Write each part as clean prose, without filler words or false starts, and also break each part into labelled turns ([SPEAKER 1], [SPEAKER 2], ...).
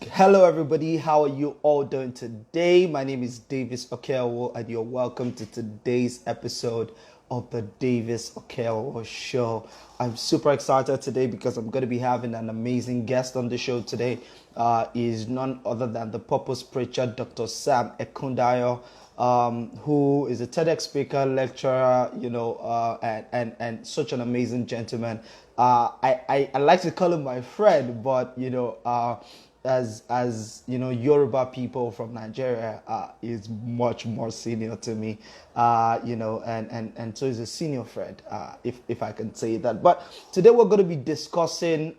[SPEAKER 1] Hello, everybody. How are you all doing today? My name is Davis Okelwo, and you're welcome to today's episode of the Davis Okelwo Show. I'm super excited today because I'm going to be having an amazing guest on the show today. Is none other than the Purpose preacher, Dr. Sam Ekundayo, who is a TEDx speaker, lecturer, and such an amazing gentleman. I like to call him my friend, but as you know, Yoruba people from Nigeria is much more senior to me, and so he's a senior friend, if I can say that. But today we're going to be discussing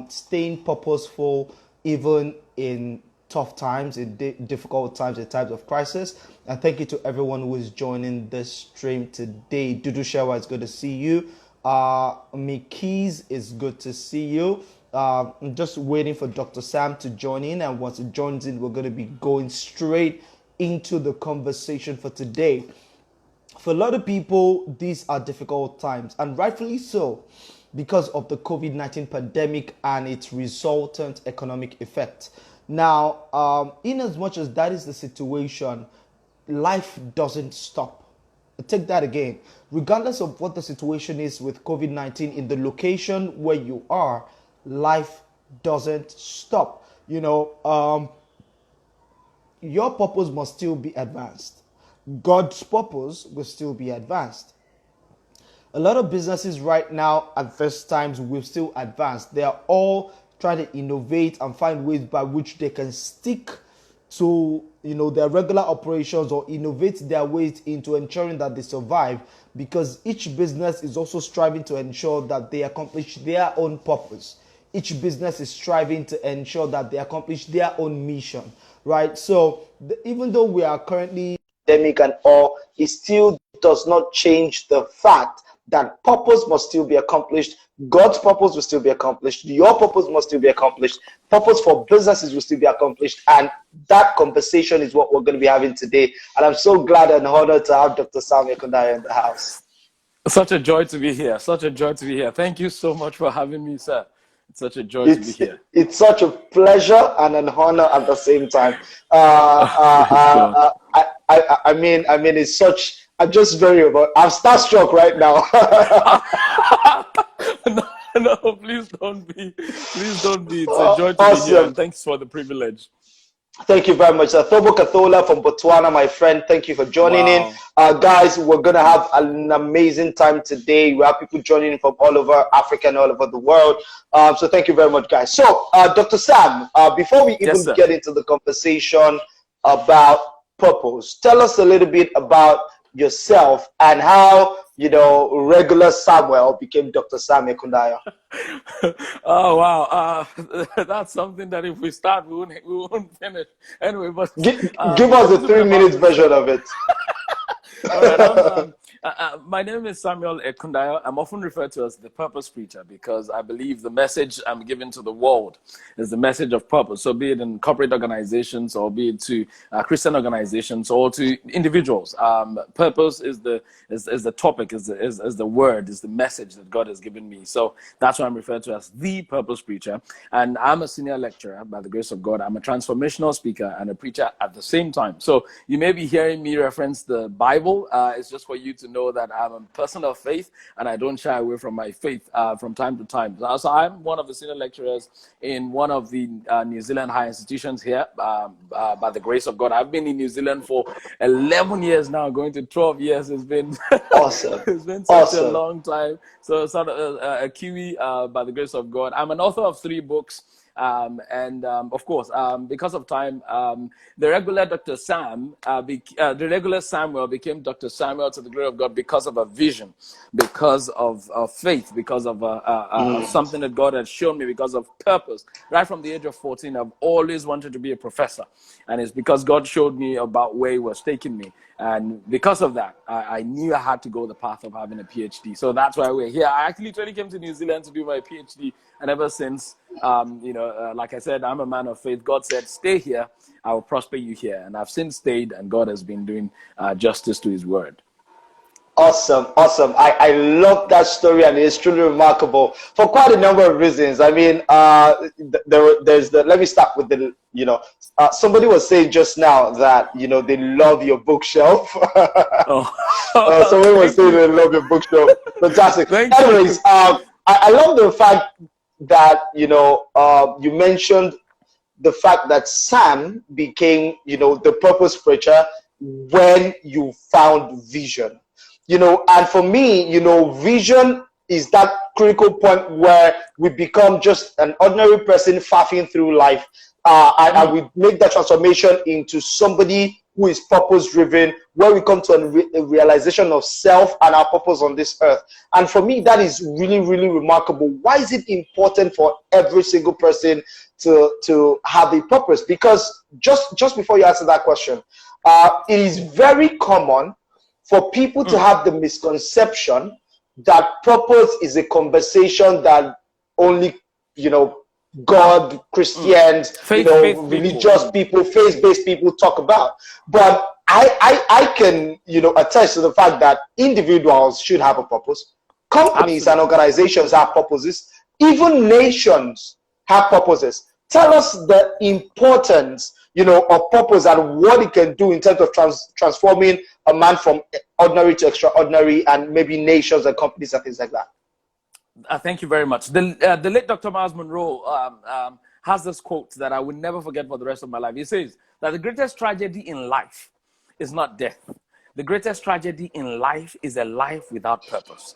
[SPEAKER 1] staying purposeful even in tough times, in difficult times, in times of crisis. And thank you to everyone who is joining this stream today. Dudu Shewa, it's good to see you. Mickey's is good to see you. I'm just waiting for Dr. Sam to join in, and once he joins in, we're going to be going straight into the conversation for today. For a lot of people, these are difficult times, and rightfully so, because of the COVID-19 pandemic and its resultant economic effect. Now, in as much as that is the situation, life doesn't stop. Take that again. Regardless of what the situation is with COVID-19 in the location where you are, life doesn't stop. Your purpose must still be advanced. God's purpose will still be advanced. A lot of businesses right now at this times will still advance. They are all trying to innovate and find ways by which they can stick to their regular operations or innovate their ways into ensuring that they survive, because each business is also striving to ensure that they accomplish their own purpose. Each business is striving to ensure that they accomplish their own mission, right? So even though we are currently pandemic and all, it still does not change the fact that purpose must still be accomplished. God's purpose will still be accomplished. Your purpose must still be accomplished. Purpose for businesses will still be accomplished. And that conversation is what we're going to be having today. And I'm so glad and honored to have Dr. Sam Ekundayo in the house.
[SPEAKER 2] Such a joy to be here. Such a joy to be here. Thank you so much for having me, sir. It's such a joy to be here.
[SPEAKER 1] It's such a pleasure and an honor at the same time. I mean, it's such. I'm just very about. I'm starstruck right now.
[SPEAKER 2] No, please don't be. Please don't be. It's a joy to be here. And thanks for the privilege.
[SPEAKER 1] Thank you very much. Thobo Kathola from Botswana, my friend. Thank you for joining in. Guys, we're going to have an amazing time today. We have people joining in from all over Africa and all over the world. So thank you very much, guys. So, Dr. Sam, before we even get into the conversation about purpose, tell us a little bit about yourself and how regular Samuel became Dr. Sam Ekundayo.
[SPEAKER 2] Oh wow, that's something that if we start, we won't finish. Anyway, but
[SPEAKER 1] give us a 3-minute version of it.
[SPEAKER 2] All right, my name is Samuel Ekundayo. I'm often referred to as the Purpose Preacher because I believe the message I'm giving to the world is the message of purpose. So be it in corporate organizations or be it to Christian organizations or to individuals. Purpose is the topic, is the word, is the message that God has given me. So that's why I'm referred to as the Purpose Preacher. And I'm a senior lecturer by the grace of God. I'm a transformational speaker and a preacher at the same time. So you may be hearing me reference the Bible. It's just for you to know that I'm a person of faith and I don't shy away from my faith from time to time. So I'm one of the senior lecturers in one of the New Zealand higher institutions here by the grace of God. I've been in New Zealand for 11 years now, going to 12 years. It's been
[SPEAKER 1] awesome.
[SPEAKER 2] It's been such a long time. So sort of a Kiwi by the grace of God. I'm an author of 3 books. Of course, because of time, the regular Dr. Sam, the regular Samuel became Dr. Samuel to the glory of God because of a vision, because of faith, because of something that God had shown me, because of purpose. Right from the age of 14, I've always wanted to be a professor. And it's because God showed me about where he was taking me. And because of that, I knew I had to go the path of having a PhD. So that's why we're here. I actually literally came to New Zealand to do my PhD. And ever since, like I said, I'm a man of faith. God said, stay here. I will prosper you here. And I've since stayed, and God has been doing justice to his word.
[SPEAKER 1] Awesome. I love that story, and it's truly remarkable for quite a number of reasons. I mean, let me start with the Somebody was saying just now that they love your bookshelf.
[SPEAKER 2] Oh,
[SPEAKER 1] Somebody was
[SPEAKER 2] thank
[SPEAKER 1] saying
[SPEAKER 2] you.
[SPEAKER 1] they love your bookshelf. Fantastic.
[SPEAKER 2] Thank
[SPEAKER 1] Anyways,
[SPEAKER 2] you.
[SPEAKER 1] I love the fact that you mentioned the fact that Sam became the purpose preacher when you found vision. And for me, vision is that critical point where we become just an ordinary person faffing through life, and we make that transformation into somebody who is purpose driven, where we come to a realization of self and our purpose on this earth. And for me, that is really, really remarkable. Why is it important for every single person to have a purpose? Because just before you answer that question, it is very common for people to have the misconception that purpose is a conversation that only God, Christians,
[SPEAKER 2] Faith
[SPEAKER 1] religious people, faith-based people talk about. But I can attest to the fact that individuals should have a purpose. Companies and organizations have purposes. Even nations have purposes. Tell us the importance of purpose and what it can do in terms of transforming a man from ordinary to extraordinary, and maybe nations and companies and things like that.
[SPEAKER 2] Thank you very much. The late Dr. Miles Monroe has this quote that I will never forget for the rest of my life. He says that the greatest tragedy in life is not death. The greatest tragedy in life is a life without purpose.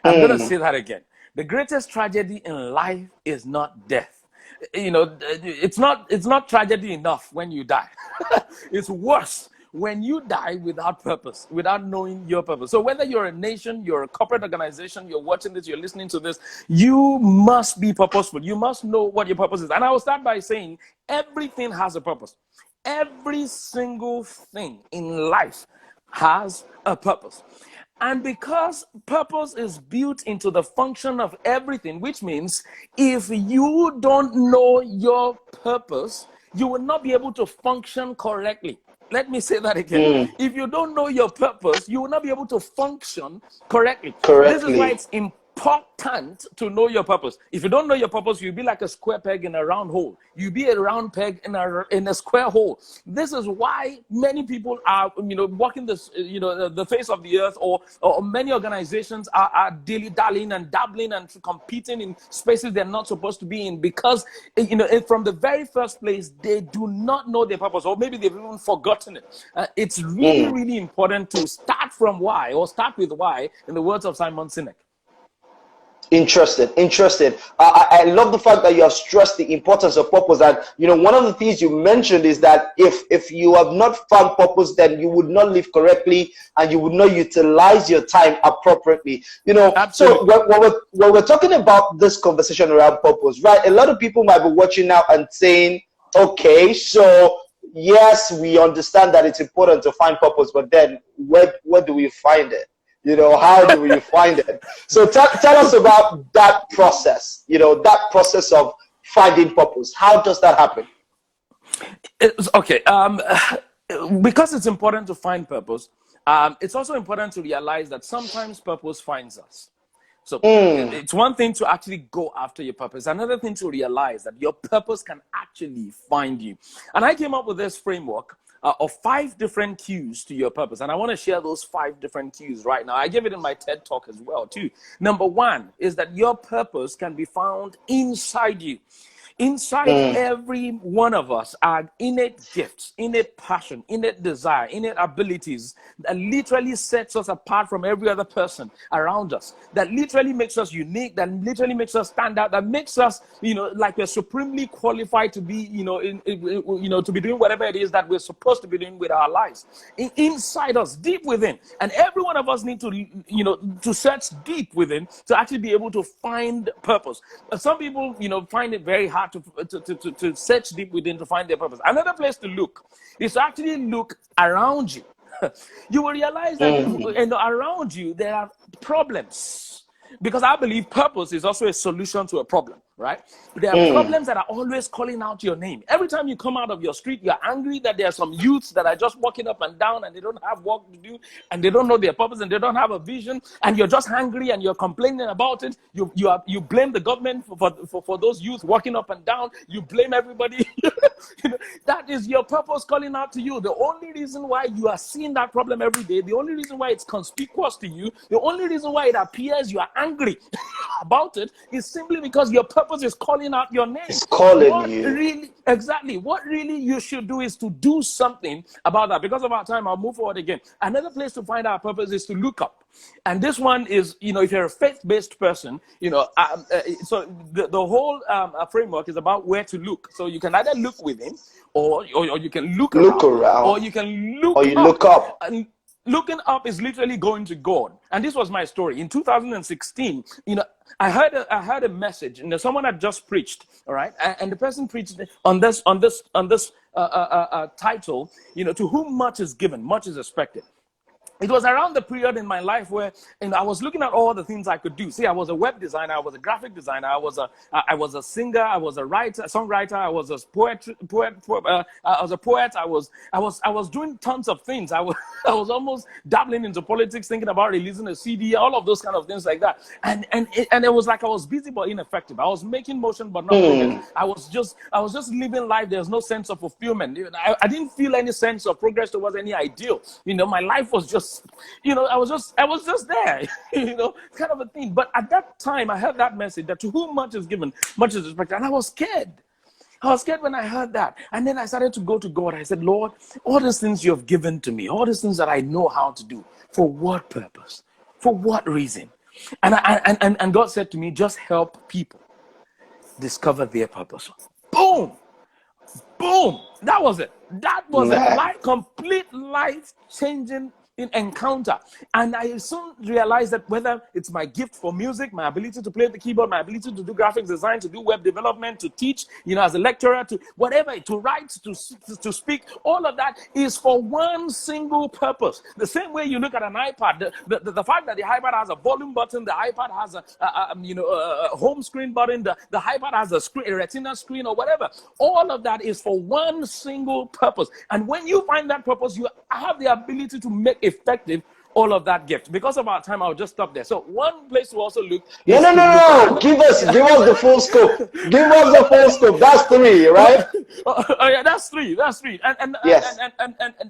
[SPEAKER 2] I'm going to say that again. The greatest tragedy in life is not death. It's not tragedy enough when you die. It's worse when you die without purpose, without knowing your purpose. So whether you're a nation, you're a corporate organization, you're watching this, you're listening to this, you must be purposeful. You must know what your purpose is. And I will start by saying everything has a purpose. Every single thing in life has a purpose. And because purpose is built into the function of everything, which means if you don't know your purpose, you will not be able to function correctly. Let me say that again. If you don't know your purpose, you will not be able to function correctly. This is why it's important to know your purpose. If you don't know your purpose, you'll be like a square peg in a round hole. You'll be a round peg in a square hole. This is why many people are, walking this, the face of the earth, or many organizations are dilly-dallying and dabbling and competing in spaces they're not supposed to be in, because, from the very first place, they do not know their purpose, or maybe they've even forgotten it. It's really, really important to start from why, or start with why, in the words of Simon Sinek.
[SPEAKER 1] Interested. I love the fact that you have stressed the importance of purpose. And one of the things you mentioned is that if you have not found purpose, then you would not live correctly and you would not utilize your time appropriately.
[SPEAKER 2] Absolutely.
[SPEAKER 1] So when we're talking about this conversation around purpose, right? A lot of people might be watching now and saying, okay, so yes, we understand that it's important to find purpose, but then where do we find it? How do we find it? So tell us about that process, that process of finding purpose. How does that happen?
[SPEAKER 2] Okay. Because it's important to find purpose, it's also important to realize that sometimes purpose finds us. So it's one thing to actually go after your purpose. Another thing to realize that your purpose can actually find you. And I came up with this framework of 5 different cues to your purpose. And I want to share those 5 different cues right now. I gave it in my TED Talk as well, too. Number 1 is that your purpose can be found inside you. Inside every one of us are innate gifts, innate passion, innate desire, innate abilities that literally sets us apart from every other person around us, that literally makes us unique, that literally makes us stand out, that makes us, like we're supremely qualified to be, to be doing whatever it is that we're supposed to be doing with our lives. Inside us, deep within. And every one of us need to, to search deep within to actually be able to find purpose. Some people, find it very hard to search deep within to find their purpose. Another place to look is to actually look around you. You will realize that around you there are problems, because I believe purpose is also a solution to a problem. right? There are problems that are always calling out your name. Every time you come out of your street, you're angry that there are some youths that are just walking up and down and they don't have work to do and they don't know their purpose and they don't have a vision, and you're just angry and you're complaining about it. You blame the government for those youth walking up and down. You blame everybody. That is your purpose calling out to you. The only reason why you are seeing that problem every day, the only reason why it's conspicuous to you, the only reason why it appears you are angry about it is simply because your purpose is calling out your name.
[SPEAKER 1] It's calling you.
[SPEAKER 2] Exactly. What really you should do is to do something about that. Because of our time, I'll move forward again. Another place to find our purpose is to look up. And this one is, if you're a faith-based person, so the whole framework is about where to look. So you can either look within, or you can look around, or you can look up. And looking up is literally going to God. And this was my story. In 2016, I heard a message, and someone had just preached, all right? And the person preached on this title, to whom much is given, much is expected. It was around the period in my life where I was looking at all the things I could do. See, I was a web designer, I was a graphic designer, I was a singer, I was a songwriter, I was a poet. I was a poet. I was doing tons of things. I was almost dabbling into politics, thinking about releasing a CD, all of those kind of things like that. And it was like I was busy but ineffective. I was making motion but not progress. I was just living life. There's no sense of fulfillment. I didn't feel any sense of progress towards any ideal. My life was just, I was just there, kind of a thing. But at that time, I heard that message that to whom much is given, much is expected. And I was scared. I was scared when I heard that. And then I started to go to God. I said, Lord, all these things you have given to me, all these things that I know how to do, for what purpose? For what reason? And God said to me, just help people discover their purpose. Boom! Boom! That was it. That was a complete life-changing encounter. And I soon realized that whether it's my gift for music, my ability to play the keyboard, my ability to do graphics design, to do web development, to teach, as a lecturer, to whatever, to write, to speak, all of that is for one single purpose. The same way you look at an iPad, the fact that the iPad has a volume button, the iPad has a home screen button, the iPad has a retina screen or whatever, all of that is for one single purpose. And when you find that purpose, you have the ability to make effective all of that gift. Because of our time, I'll just stop there. So one place to also look.
[SPEAKER 1] No. Give us the full scope. Give us the full scope. That's 3, right?
[SPEAKER 2] Yeah, that's 3. That's 3. And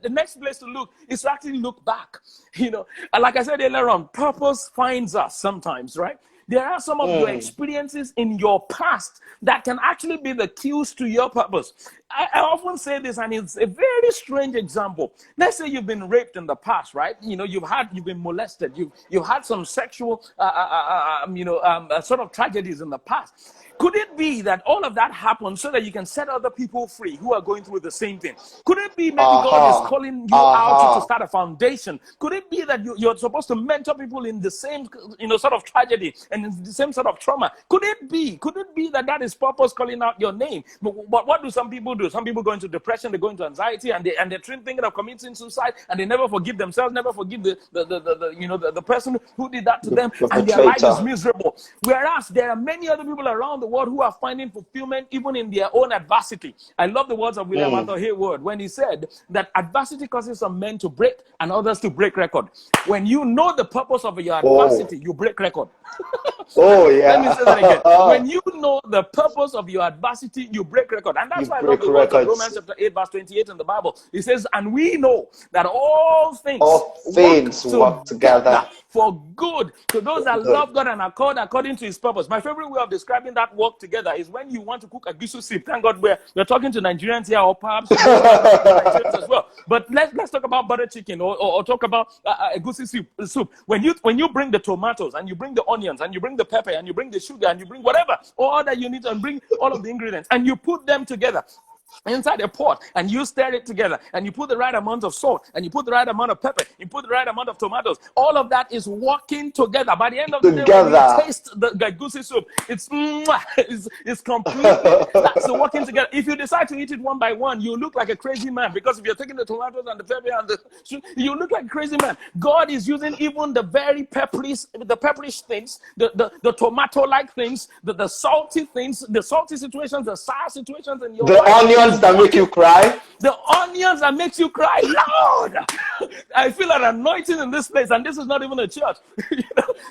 [SPEAKER 2] the next place to look is to actually look back. And like I said earlier on, purpose finds us sometimes, right? There are some of your experiences in your past that can actually be the cues to your purpose. I often say this, and it's a very strange example. Let's say you've been raped in the past, right? You've been molested. You've had some sexual, sort of tragedies in the past. Could it be that all of that happened so that you can set other people free who are going through the same thing? Could it be maybe God is calling you out to start a foundation? Could it be that you're supposed to mentor people in the same, sort of tragedy and in the same sort of trauma? Could it be that is purpose calling out your name? But what do some people do? Some people go into depression, they go into anxiety, and they're thinking of committing suicide, and they never forgive themselves, never forgive the person who did that to them, and their life is miserable. Whereas there are many other people around the world who are finding fulfillment even in their own adversity. I love the words of William Arthur Hayward when he said that adversity causes some men to break and others to break record. When you know the purpose of your adversity, you break record. Let me say that again. When you know the purpose of your adversity, you break record. And that's why I love the words of Romans chapter 8, verse 28 in the Bible. It says, and we know that all things work together for good to those that love God and are called according to his purpose. My favorite way of describing that work together is when you want to cook a goosey soup. Thank God we're talking to Nigerians here, or perhaps Nigerians as well. But let's talk about butter chicken or talk about a goosey soup. When you bring the tomatoes and you bring the onions and you bring the pepper and you bring the sugar and you bring whatever, all that you need, and bring all of the ingredients and you put them together. inside a pot, and you stir it together, and you put the right amount of salt, and you put the right amount of pepper, you put the right amount of tomatoes. All of that is working together. By the end of the day, when you taste the goosey soup, it's completely that's working together. If you decide to eat it one by one, you look like a crazy man, because if you're taking the tomatoes and the pepper and you look like a crazy man. God is using even the very pepperish things, the tomato-like things, the salty things, the salty situations, the sour situations in your life.
[SPEAKER 1] Onions that make you cry.
[SPEAKER 2] The onions that makes you cry. Lord, I feel an anointing in this place, and this is not even a church.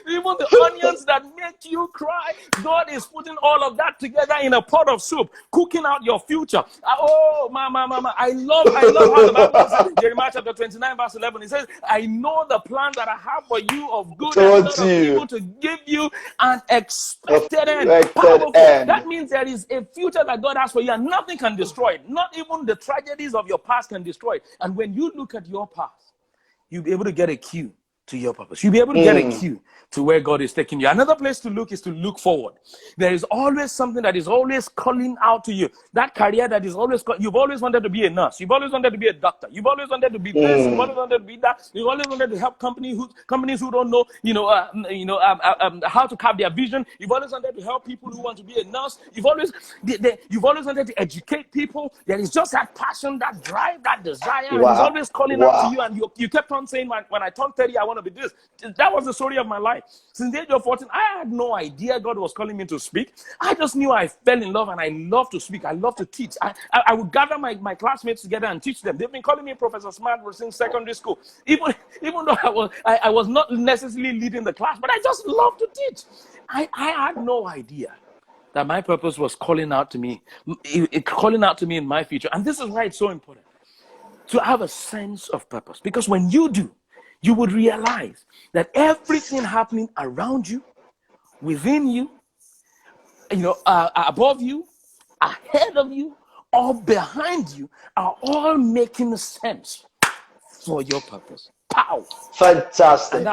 [SPEAKER 2] Even the onions that make you cry, God is putting all of that together in a pot of soup, cooking out your future. Oh, mama, I love how the Bible says in Jeremiah chapter 29, verse 11. It says, I know the plan that I have for you of good and not of evil, to give you an expected end. Powerful. That means there is a future that God has for you, and nothing can destroy it. Not even the tragedies of your past can destroy it. And when you look at your past, you'll be able to get a cue to your purpose. You'll be able to get a cue to where God is taking you. Another place to look is to look forward. There is always something that is always calling out to you. That career that is always you've always wanted to be a nurse. You've always wanted to be a doctor. You've always wanted to be this. You've always wanted to be that. You've always wanted to help companies who don't know, how to carve their vision. You've always wanted to help people who want to be a nurse. You've always wanted to educate people. There is just that passion, that drive, that desire. Wow. And it's always calling out to you. And you kept on saying, when I turn 30, I want to be this. That was the story of my life. Since the age of 14, I had no idea God was calling me to speak. I just knew I fell in love, and I love to speak. I love to teach. I would gather my classmates together and teach them. They've been calling me Professor Smart since secondary school. Even though I was not necessarily leading the class, but I just love to teach. I had no idea that my purpose was calling out to me in my future. And this is why it's so important to have a sense of purpose. Because when you do, you would realize that everything happening around you, within you, above you, ahead of you, or behind you, are all making sense for your purpose. Pow!
[SPEAKER 1] Fantastic.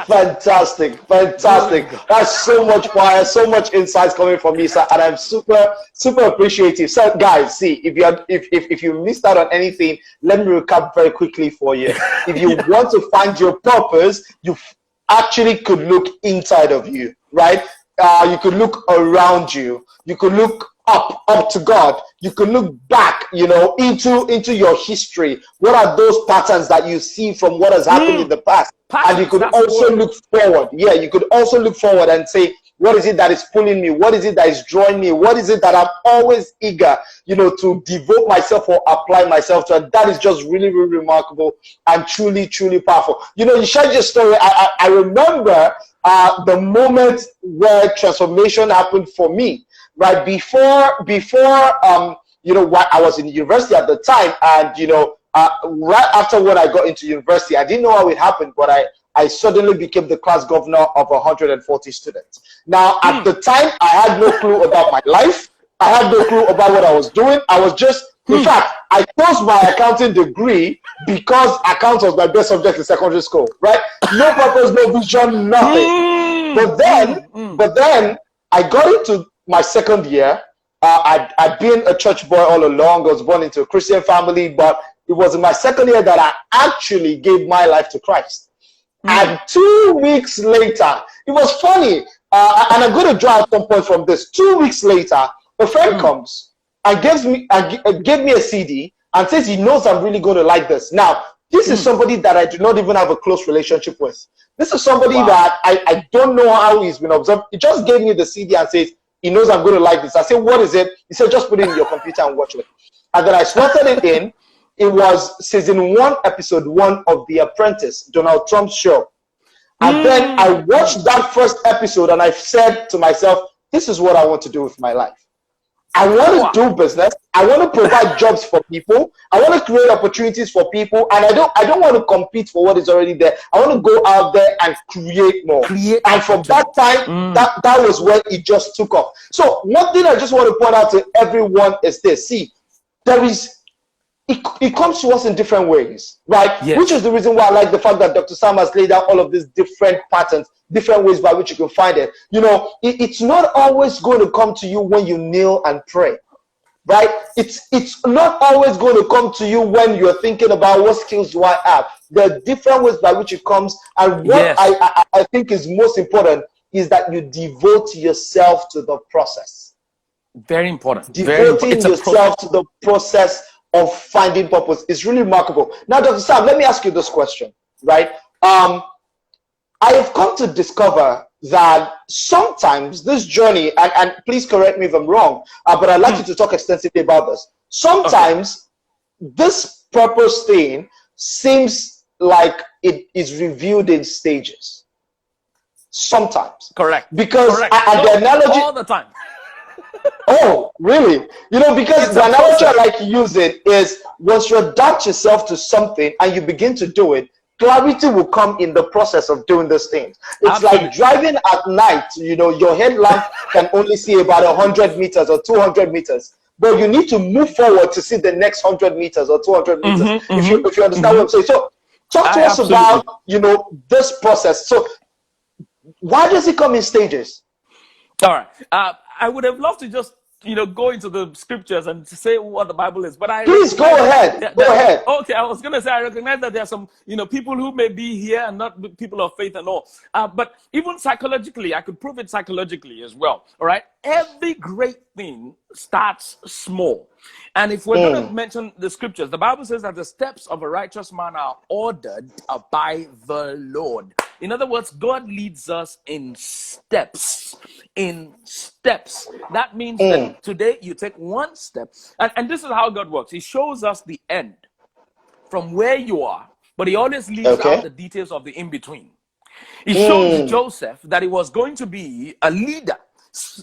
[SPEAKER 1] That's so much fire, so much insights coming from me, sir, and I'm super appreciative. So, guys, see, if you missed out on anything, let me recap very quickly for you. If you want to find your purpose, you actually could look inside of you, right? You could look around you. You could look up to God. You could look back, into your history. What are those patterns that you see from what has happened in the past? And you could also look forward. Yeah, you could also look forward and say, what is it that is pulling me? What is it that is drawing me? What is it that I'm always eager, to devote myself or apply myself to? And that is just really, really remarkable and truly, truly powerful. You shared your story. I remember the moment where transformation happened for me. Right before I was in university at the time, and right after when I got into university, I didn't know how it happened, but I suddenly became the class governor of 140 students. Now, at the time, I had no clue about my life. I had no clue about what I was doing. I was just, in fact, I chose my accounting degree because accounts was my best subject in secondary school, right? No purpose, no vision, nothing. But then I got into my second year. I'd been a church boy all along. I was born into a Christian family, but it was in my second year that I actually gave my life to Christ. And 2 weeks later, it was funny, and I'm going to draw at some point from this. 2 weeks later, a friend comes and gave me a CD and says he knows I'm really going to like this. Now, this is somebody that I do not even have a close relationship with. This is somebody that I don't know how he's been observed. He just gave me the CD and says, he knows I'm going to like this. I said, what is it? He said, just put it in your computer and watch it. And then I slotted it in. It was season 1, episode 1 of The Apprentice, Donald Trump's show. And then I watched that first episode and I said to myself, this is what I want to do with my life. I want to do business. I want to provide jobs for people. I want to create opportunities for people. And I don't want to compete for what is already there. I want to go out there and create more. And from that time, that was when it just took off. So one thing I just want to point out to everyone is this. See, it comes to us in different ways, right? Yes. Which is the reason why I like the fact that Dr. Sam has laid out all of these different patterns, different ways by which you can find it. It's not always going to come to you when you kneel and pray. right? It's not always going to come to you when you're thinking about what skills do I have. There are different ways by which it comes, and what
[SPEAKER 2] Yes.
[SPEAKER 1] I think is most important is that you devote yourself to the process.
[SPEAKER 2] Very important.
[SPEAKER 1] Devoting yourself to the process of finding purpose is really remarkable. Now, Dr. Sam, let me ask you this question, right? I have come to discover that sometimes this journey, and please correct me if I'm wrong, but I'd like you to talk extensively about this. Sometimes this purpose thing seems like it is reviewed in stages. Sometimes.
[SPEAKER 2] Correct.
[SPEAKER 1] Because
[SPEAKER 2] Correct.
[SPEAKER 1] the analogy
[SPEAKER 2] all the time.
[SPEAKER 1] Oh, really? You know, because the analogy I like to use it is once you adapt yourself to something and you begin to do it, clarity will come in the process of doing those things. It's
[SPEAKER 2] Absolutely.
[SPEAKER 1] like driving at night. You know, your headlamp can only see about 100 meters or 200 meters, but you need to move forward to see the next 100 meters or 200 meters. If you understand what I'm saying. So talk to us about, you know, this process. So why does it come in stages?
[SPEAKER 2] All right. I would have loved to just, you know, go into the scriptures and say what the Bible is, but
[SPEAKER 1] please go ahead. Go ahead.
[SPEAKER 2] Okay, I was going to say, I recognize that there are some, you know, people who may be here and not people of faith and all. But even psychologically, I could prove it psychologically as well. All right. Every great thing starts small. And if we're going to mention the scriptures, the Bible says that the steps of a righteous man are ordered by the Lord. In other words, God leads us in steps. In steps. That means that today you take one step. And this is how God works. He shows us the end from where you are, but he always leaves out the details of the in-between. He showed Joseph that he was going to be a leader.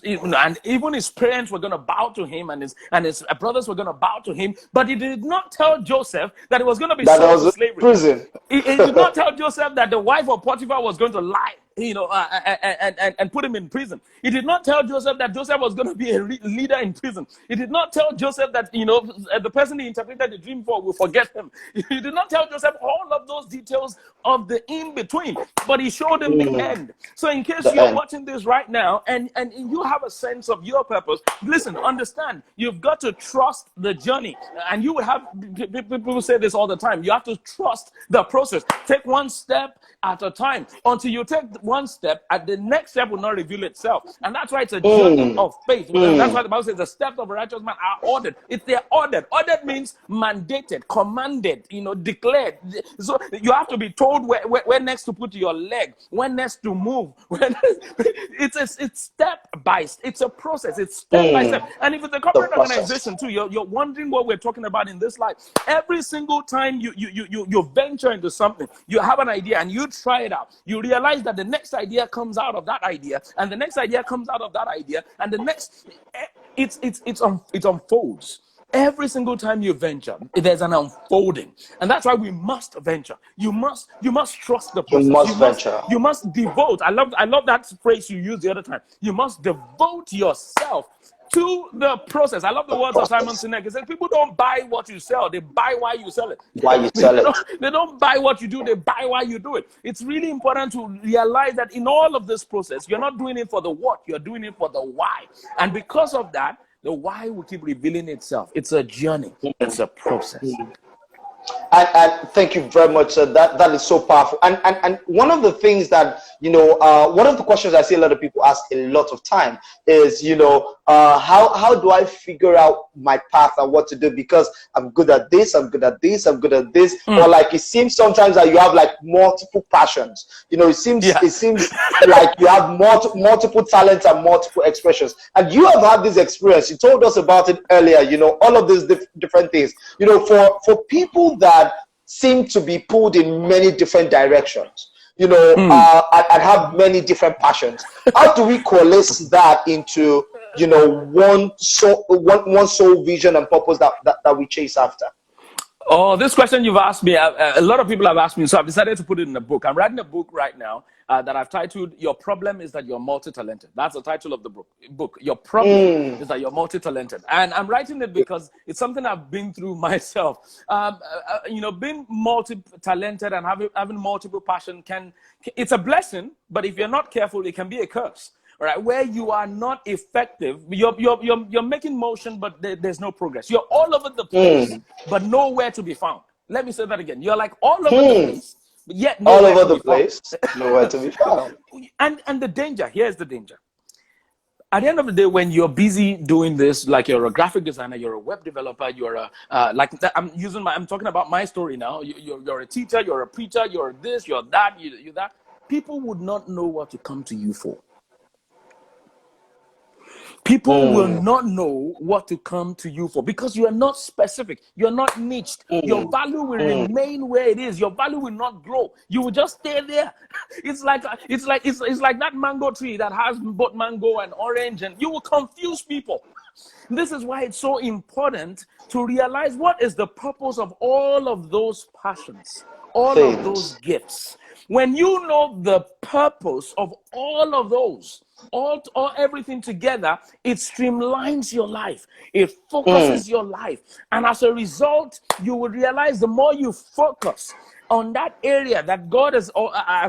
[SPEAKER 2] And even his parents were going to bow to him, and his brothers were going to bow to him. But he did not tell Joseph that he was going to be sold to slavery.
[SPEAKER 1] Prison.
[SPEAKER 2] He did not tell Joseph that the wife of Potiphar was going to lie, you know, and put him in prison. He did not tell Joseph that Joseph was going to be a leader in prison. He did not tell Joseph that, you know, the person he interpreted the dream for will forget him. He did not tell Joseph all of those details of the in-between, but he showed him the end. So in case you're watching this right now and you have a sense of your purpose, listen, understand, you've got to trust the journey. And you will have, people say this all the time, you have to trust the process. Take one step at a time. Until you take one step, and the next step will not reveal itself. And that's why it's a journey of faith. That's why the Bible says the steps of a righteous man are ordered. If they're ordered, ordered means mandated, commanded, you know, declared. So you have to be told where next to put your leg, when next to move. It's step by step. It's a process. It's step by step. And if it's a corporate organization too, you're wondering what we're talking about in this life. Every single time you venture into something, you have an idea and you try it out. You realize that the next idea comes out of that idea, and the next idea comes out of that idea, and the next it unfolds. Every single time you venture, there's an unfolding, and that's why we must venture. You must trust the process.
[SPEAKER 1] You must venture.
[SPEAKER 2] You must devote. I love that phrase you used the other time. You must devote yourself to the process. I love the words of Simon Sinek. He said, people don't buy what you sell, they buy why you sell it.
[SPEAKER 1] Why you sell it.
[SPEAKER 2] They don't buy what you do, they buy why you do it. It's really important to realize that in all of this process, you're not doing it for the what, you're doing it for the why. And because of that, the why will keep revealing itself. It's a journey. It's a process.
[SPEAKER 1] And thank you very much. That is so powerful. And one of the things that, you know, one of the questions I see a lot of people ask a lot of time is, you know, how do I figure out my path and what to do? Because I'm good at this, I'm good at this, I'm good at this. Or like it seems sometimes that you have like multiple passions. You know, it seems like you have multiple talents and multiple expressions. And you have had this experience. You told us about it earlier. You know, all of these different things. You know, for people that seem to be pulled in many different directions, you know, and have many different passions. How do we coalesce that into, you know, one sole vision and purpose that we chase after?
[SPEAKER 2] Oh, this question you've asked me, a lot of people have asked me, so I've decided to put it in a book. I'm writing a book right now that I've titled, Your Problem is That You're Multi-Talented. That's the title of the book. Your problem is that you're multi-talented. And I'm writing it because it's something I've been through myself. You know, being multi-talented and having multiple passion it's a blessing, but if you're not careful, it can be a curse. right, where you are not effective. You're making motion, but there's no progress. You're all over the place, but nowhere to be found. Let me say that again. You're like all over the place, but yet
[SPEAKER 1] All
[SPEAKER 2] nowhere
[SPEAKER 1] over
[SPEAKER 2] to
[SPEAKER 1] the
[SPEAKER 2] be found.
[SPEAKER 1] place, nowhere to be found.
[SPEAKER 2] And the danger, here's the danger. At the end of the day, when you're busy doing this, like you're a graphic designer, you're a web developer, you're a I'm talking about my story now. You're a teacher, you're a preacher, you're this, you're that, you're that. People would not know what to come to you for. People will not know what to come to you for because you are not specific. You're not niched. Your value will remain where it is. Your value will not grow. You will just stay there. It's like that mango tree that has both mango and orange, and you will confuse people. This is why it's so important to realize what is the purpose of all of those passions, all of those gifts. When you know the purpose of all of those, all everything together, it streamlines your life, it focuses your life, and as a result, you will realize the more you focus on that area that God has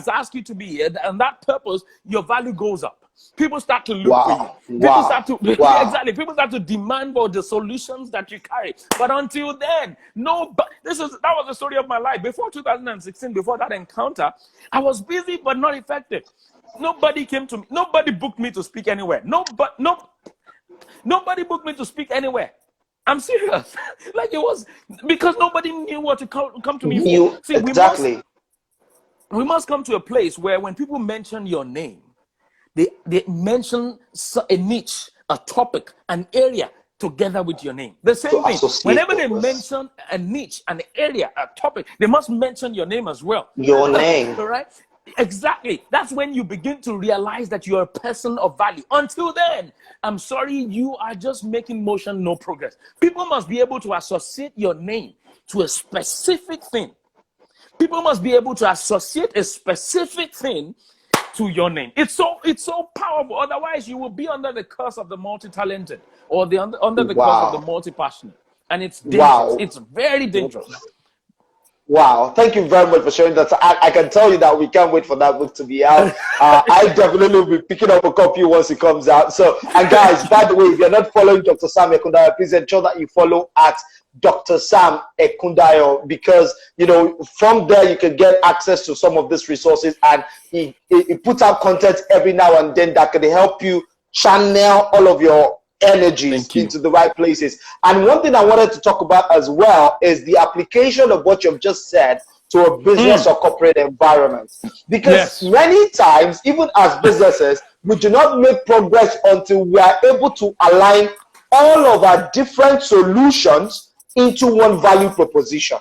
[SPEAKER 2] asked you to be, and that purpose, your value goes up. People start to look for you. People start to exactly. People start to demand for the solutions that you carry. But until then, that was the story of my life. Before 2016, before that encounter, I was busy but not effective. Nobody came to me. Nobody booked me to speak anywhere. Nobody booked me to speak anywhere. I'm serious. Like, it was because nobody knew what to come to me for. See,
[SPEAKER 1] exactly.
[SPEAKER 2] we must come to a place where when people mention your name, they mention a niche, a topic, an area together with your name. The same thing. Whenever they mention a niche, an area, a topic, they must mention your name as well.
[SPEAKER 1] Your name.
[SPEAKER 2] All right? Exactly. That's when you begin to realize that you're a person of value. Until then, I'm sorry, you are just making motion, no progress. People must be able to associate your name to a specific thing. People must be able to associate a specific thing to your name. It's so powerful. Otherwise, you will be under the curse of the multi-talented or under the curse of the multi-passionate. And it's dangerous. It's very dangerous.
[SPEAKER 1] Wow, thank you very much for sharing that. I can tell you that we can't wait for that book to be out. I definitely will be picking up a copy once it comes out. So, and guys, by the way, if you're not following Dr. Sam Ekundayo, please ensure that you follow at Dr. Sam Ekundayo, because, you know, from there you can get access to some of these resources, and he puts out content every now and then that can help you channel all of your energies into the right places. And one thing I wanted to talk about as well is the application of what you've just said to a business or corporate environment, because many times, even as businesses, we do not make progress until we are able to align all of our different solutions into one value proposition.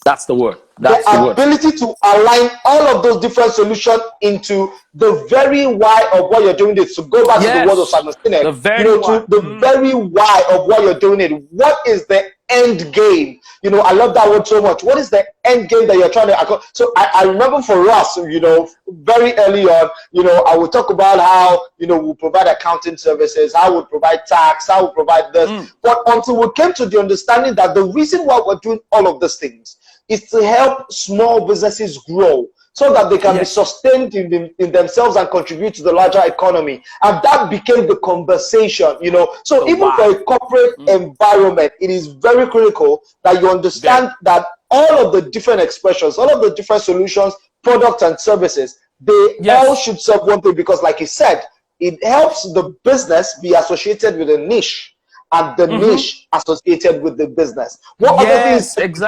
[SPEAKER 2] That's the word.
[SPEAKER 1] The ability to align all of those different solutions into the very why of what you're doing. This to go back to the word of Simon Sinek, to the very why of what you're doing it. What is the end game? You know, I love that word so much. What is the end game that you're trying to accomplish? So I remember for us, you know, very early on, you know, I would talk about how, you know, we provide accounting services, how we provide tax, how we provide this. But until we came to the understanding that the reason why we're doing all of these things is to help small businesses grow so that they can be sustained in themselves and contribute to the larger economy. And that became the conversation, you know. So even for a corporate environment, it is very critical that you understand that all of the different expressions, all of the different solutions, products and services, they all should serve one thing, because like he said, it helps the business be associated with a niche, and the niche associated with the business. What other things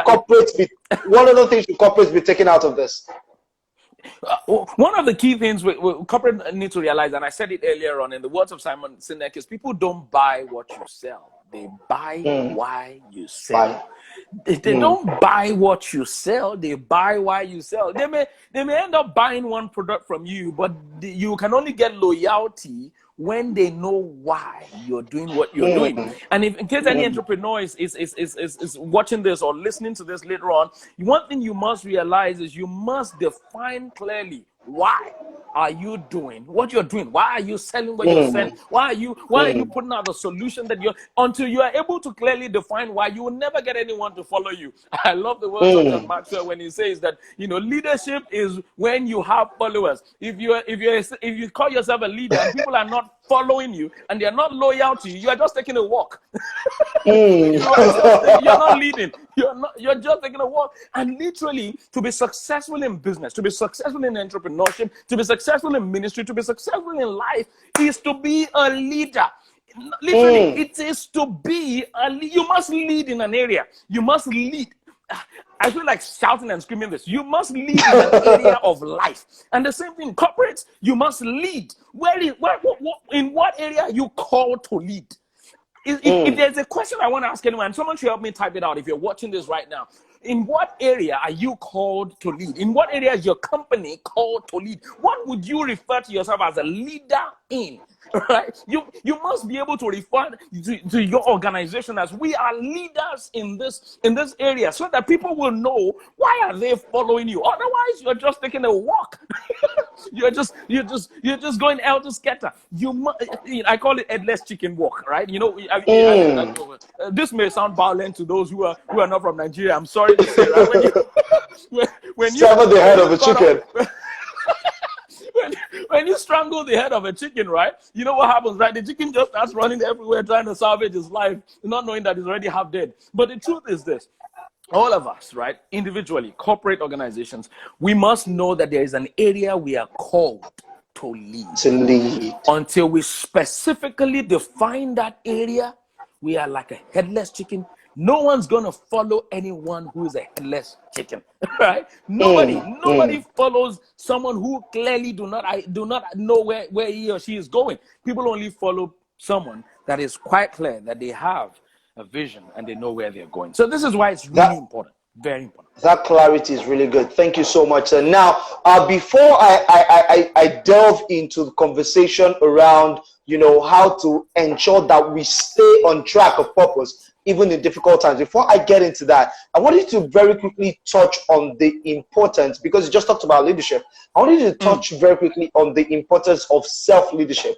[SPEAKER 1] what other things should corporates be taken out of this?
[SPEAKER 2] One of the key things corporate need to realize, and I said it earlier on in the words of Simon Sinek, is people don't buy what you sell. They buy why you sell. They don't buy what you sell. They buy why you sell. They may end up buying one product from you, but you can only get loyalty when they know why you're doing what you're doing. And if, in case any entrepreneur is watching this or listening to this later on, one thing you must realize is you must define clearly why are you doing what you're doing? Why are you selling what you're selling? Why are you putting out the solution that you're, until you are able to clearly define why, you will never get anyone to follow you. I love the words of John Maxwell when he says that, leadership is when you have followers. If you call yourself a leader and people are not following you and they're not loyal to you, you are just taking a walk. You're not leading. You're just taking a walk. And literally, to be successful in business, to be successful in entrepreneurship, to be successful in ministry, to be successful in life, is to be a leader. Literally, it is to be a leader. You must lead in an area. You must lead. I feel like shouting and screaming this. You must lead in an area of life. And the same thing, corporates, you must lead. In what area are you called to lead? If there's a question I want to ask anyone, someone should help me type it out if you're watching this right now. In what area are you called to lead? In what area is your company called to lead? What would you refer to yourself as a leader in? Right? You must be able to refer to your organization as, we are leaders in this area, so that people will know, why are they following you? Otherwise, you're just taking a walk. you're just going helter skelter. I call it headless chicken walk, right? This may sound violent to those who are not from Nigeria. I'm sorry to say, right? When you
[SPEAKER 1] sever the head of a chicken.
[SPEAKER 2] When you strangle the head of a chicken, right? You know what happens, right? The chicken just starts running everywhere trying to salvage his life, not knowing that he's already half dead. But the truth is this: all of us, right, individually, corporate organizations, we must know that there is an area we are called to lead. Until we specifically define that area, we are like a headless chicken. No one's going to follow anyone who is a headless chicken, right? Nobody follows someone who clearly do not know where he or she is going. People only follow someone that is quite clear that they have a vision and they know where they're going. So this is why it's really important, very important.
[SPEAKER 1] That clarity is really good. Thank you so much. And now, before I delve into the conversation around, how to ensure that we stay on track of purpose, even in difficult times. Before I get into that, I want you to very quickly touch on the importance, because you just talked about leadership. I want you to touch very quickly on the importance of self-leadership,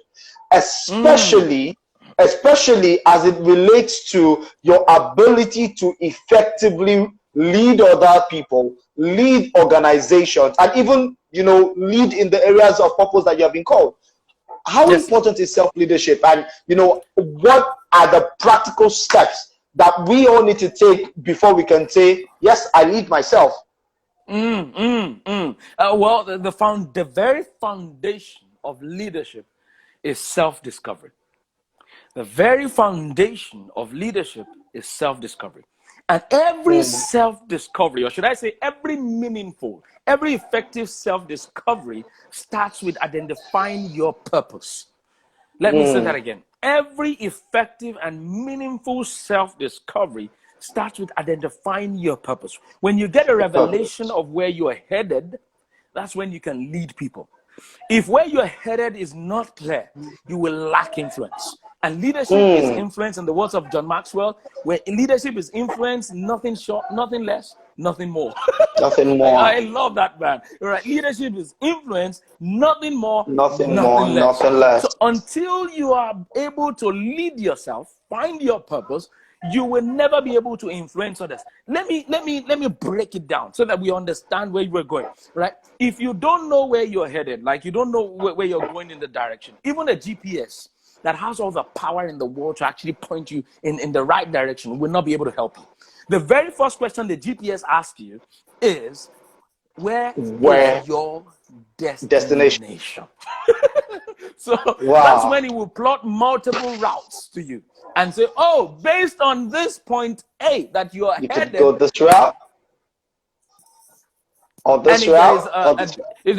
[SPEAKER 1] especially as it relates to your ability to effectively lead other people, lead organizations, and even, lead in the areas of purpose that you have been called. How important is self-leadership? And, what are the practical steps that we all need to take before we can say, yes, I lead myself?
[SPEAKER 2] Well, the very foundation of leadership is self-discovery. The very foundation of leadership is self-discovery. And every self-discovery, or should I say every meaningful, every effective self-discovery starts with identifying your purpose. Let me say that again. Every effective and meaningful self-discovery starts with identifying your purpose. When you get a revelation of where you are headed, that's when you can lead people. If where you are headed is not clear, you will lack influence. And leadership is influence, in the words of John Maxwell, where leadership is influence, nothing short, nothing less, nothing more.
[SPEAKER 1] Nothing more.
[SPEAKER 2] I love that, man. Right? Leadership is influence, nothing more, nothing less. So until you are able to lead yourself, find your purpose, you will never be able to influence others. Let me break it down so that we understand where we're going. Right? If you don't know where you're headed, like you don't know where you're going in the direction, even a GPS that has all the power in the world to actually point you in the right direction will not be able to help you. The very first question the GPS asks you is, where is your destination? So that's when it will plot multiple routes to you and say, oh, based on this point A that you are headed,
[SPEAKER 1] could go this route or this route.
[SPEAKER 2] If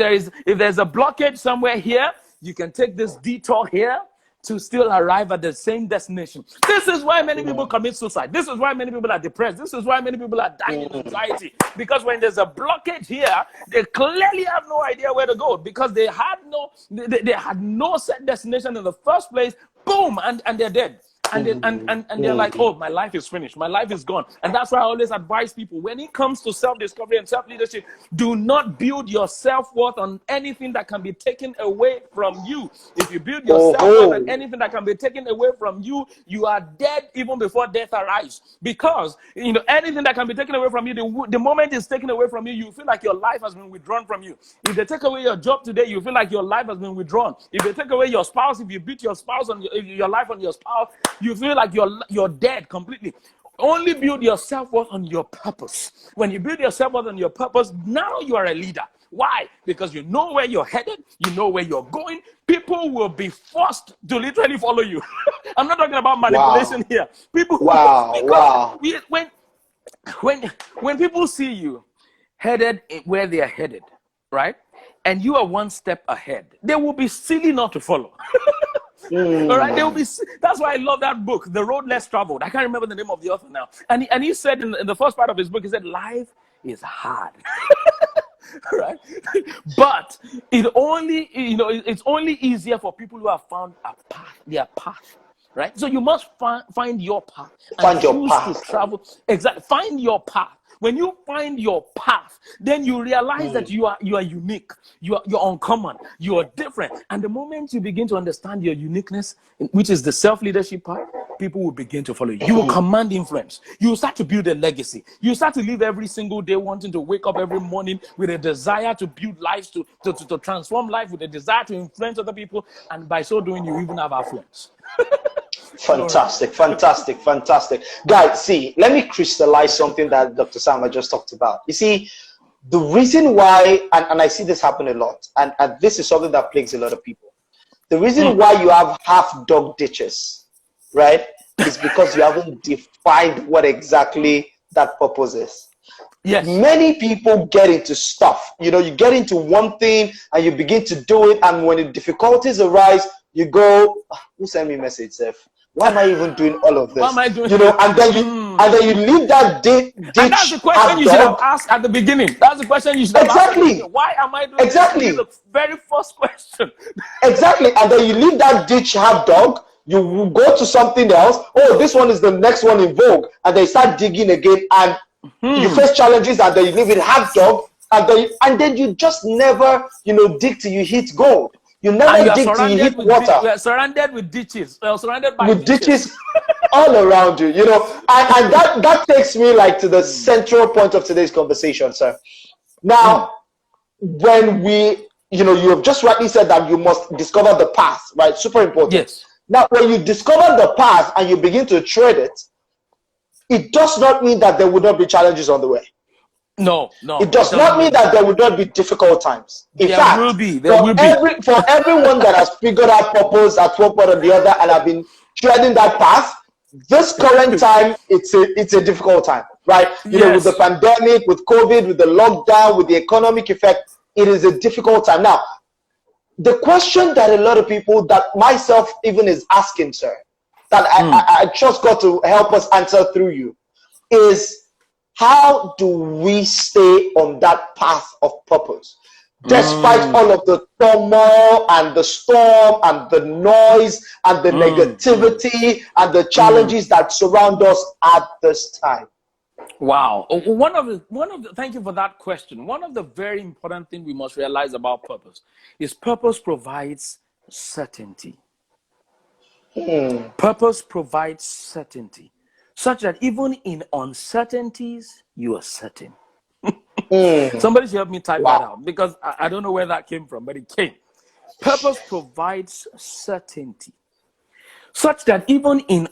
[SPEAKER 2] there's a blockage somewhere here, you can take this detour here to still arrive at the same destination. This is why many people commit suicide. This is why many people are depressed. This is why many people are dying in anxiety. Because when there's a blockage here, they clearly have no idea where to go, because they had no set destination in the first place. Boom, and they're dead. and they're like, oh, my life is finished, my life is gone. And that's why I always advise people, when it comes to self-discovery and self-leadership, do not build your self-worth on anything that can be taken away from you. If you build your self-worth on anything that can be taken away from you, you are dead even before death arrives. Because anything that can be taken away from you, the moment it's taken away from you, you feel like your life has been withdrawn from you. If they take away your job today, you feel like your life has been withdrawn. If they take away your spouse, if you beat your spouse on your life on your spouse, you feel like you're dead completely. Only build your self-worth on your purpose. When you build your self-worth on your purpose, now you are a leader. Why? Because you know where you're headed, you know where you're going. People will be forced to literally follow you. I'm not talking about manipulation here. People when people see you headed where they are headed, right? And you are one step ahead, they will be silly not to follow. All right, they will be. That's why I love that book, The Road Less Traveled. I can't remember the name of the author now. And he said in the first part of his book, he said, life is hard. Right? But it's only easier for people who have found their path. Right? So you must find your path.
[SPEAKER 1] Find your path.
[SPEAKER 2] To travel. Exactly. Find your path. When you find your path, then you realize that you are unique, you're uncommon, you are different. And the moment you begin to understand your uniqueness, which is the self-leadership part, people will begin to follow you. You will command influence. You will start to build a legacy. You start to live every single day wanting to wake up every morning with a desire to build lives, to transform life, with a desire to influence other people. And by so doing, you even have affluence.
[SPEAKER 1] Fantastic. Guys, see, let me crystallize something that Dr. Sama just talked about. You see, the reason why, and I see this happen a lot, and this is something that plagues a lot of people. The reason why you have half dog ditches, right, is because you haven't defined what exactly that purpose is.
[SPEAKER 2] Yes.
[SPEAKER 1] Many people get into stuff. You get into one thing and you begin to do it, and when the difficulties arise, you go, who sent me a message, Seth? Why am I even doing all of this?
[SPEAKER 2] Why am I doing
[SPEAKER 1] and then you leave that ditch.
[SPEAKER 2] And that's the question you should have asked at the beginning. That's the question you should have asked. Why am I doing this? The very first question.
[SPEAKER 1] Exactly. And then you leave that ditch half dog. You will go to something else. Oh, this one is the next one in vogue. And they start digging again, and you face challenges, and then you leave it half dog. And then you just never, dig till you hit gold. You never dig till you hit water.
[SPEAKER 2] We are surrounded with ditches. We are surrounded by
[SPEAKER 1] ditches all around you, and that takes me to the central point of today's conversation, sir. Now, when you have just rightly said that you must discover the path, right? Super important.
[SPEAKER 2] Yes.
[SPEAKER 1] Now, when you discover the path and you begin to tread it, it does not mean that there would not be challenges on the way.
[SPEAKER 2] No.
[SPEAKER 1] It does not mean that there would not be difficult times. In fact,
[SPEAKER 2] there will be.
[SPEAKER 1] For everyone that has figured out purpose at one point or the other and have been treading that path, this current time, it's a difficult time, right? With the pandemic, with COVID, with the lockdown, with the economic effect, it is a difficult time. Now, the question that a lot of people, that myself even is asking, sir, that I trust God to help us answer through you, is, how do we stay on that path of purpose? Despite all of the turmoil and the storm and the noise and the negativity and the challenges that surround us at this time.
[SPEAKER 2] Wow. Thank you for that question. One of the very important things we must realize about purpose is purpose provides certainty. Purpose provides certainty, such that even in uncertainties, you are certain. Somebody should help me type that out, because I don't know where that came from, but it came. Purpose provides certainty, such that even in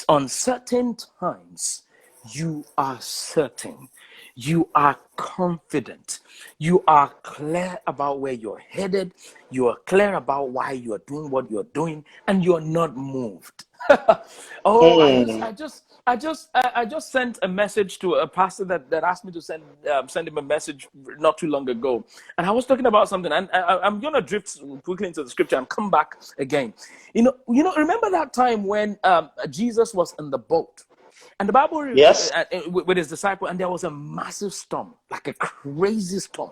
[SPEAKER 2] uncertain times, you are certain. You are confident. You are clear about where you're headed. You are clear about why you are doing what you're doing, and you're not moved. I just sent a message to a pastor that asked me to send him a message not too long ago, and I was talking about something, and I'm gonna drift quickly into the scripture and come back again. Remember that time when Jesus was in the boat, and the Bible with his disciple, and there was a massive storm, like a crazy storm,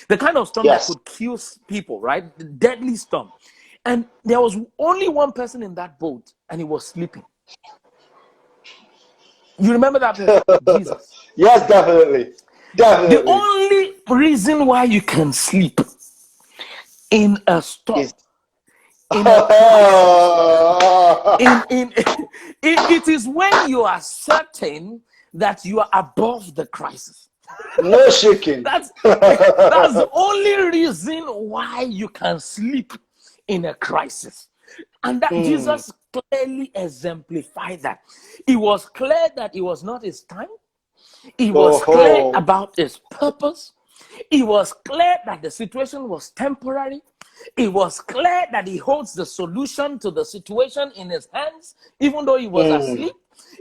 [SPEAKER 2] the kind of storm that could kill people, right? The deadly storm, and there was only one person in that boat, and he was sleeping. You remember that person? Jesus.
[SPEAKER 1] Yes, definitely.
[SPEAKER 2] The
[SPEAKER 1] Definitely.
[SPEAKER 2] only reason why you can sleep in a storm,
[SPEAKER 1] Is
[SPEAKER 2] in a crisis, it is when you are certain that you are above the crisis.
[SPEAKER 1] no shaking.
[SPEAKER 2] That's the only reason why you can sleep in a crisis. And that Jesus clearly exemplified that. It was clear that it was not his time. It was clear about his purpose. It was clear that the situation was temporary. It was clear that he holds the solution to the situation in his hands, even though he was asleep.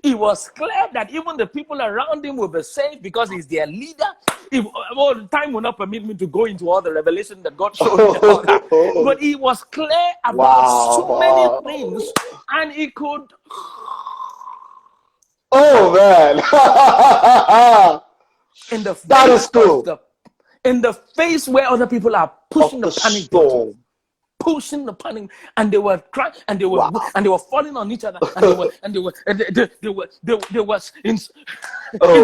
[SPEAKER 2] It was clear that even the people around him will be saved because he's their leader. Time will not permit me to go into all the revelation that God showed me about that. But he was clear about so many things, and he could.
[SPEAKER 1] Oh man.
[SPEAKER 2] In the face
[SPEAKER 1] that is cool.
[SPEAKER 2] In the face where other people are pushing the panic button, pushing the panic, and they were crying, and they were and they were falling on each other, and they were in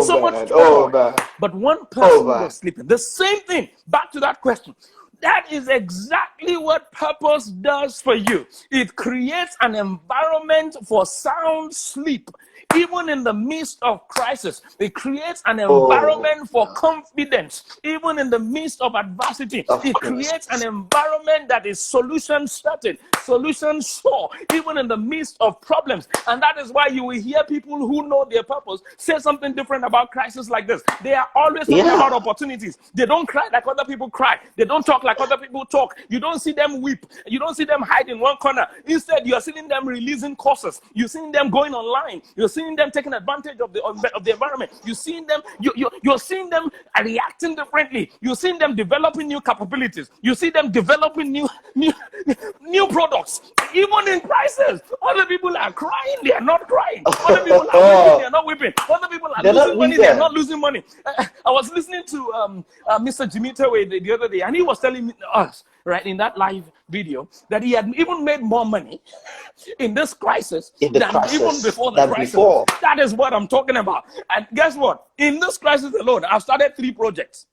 [SPEAKER 2] so much trouble. But one person was sleeping. The same thing. Back to that question. That is exactly what purpose does for you. It creates an environment for sound sleep. Even in the midst of crisis, it creates an environment for confidence. Even in the midst of adversity, it creates an environment that is solution certain, solution sure, even in the midst of problems. And that is why you will hear people who know their purpose say something different about crisis like this. They are always talking about opportunities. They don't cry like other people cry. They don't talk like other people talk. You don't see them weep. You don't see them hide in one corner. Instead, you are seeing them releasing courses. You're seeing them going online. You're seeing them taking advantage of the environment. You're seeing them. You're seeing them reacting differently. You're seeing them developing new capabilities. You see them developing new products. Even in crisis, other people are crying. They are not crying. Other people are weeping. They are not weeping. Other people are losing money. They are not losing money. I was listening to Mr. Jimmy Tewe the other day, and he was telling us, right, in that live video, that he had even made more money in this crisis than even before the crisis. That is what I'm talking about. And guess what? In this crisis alone, I've started 3 projects.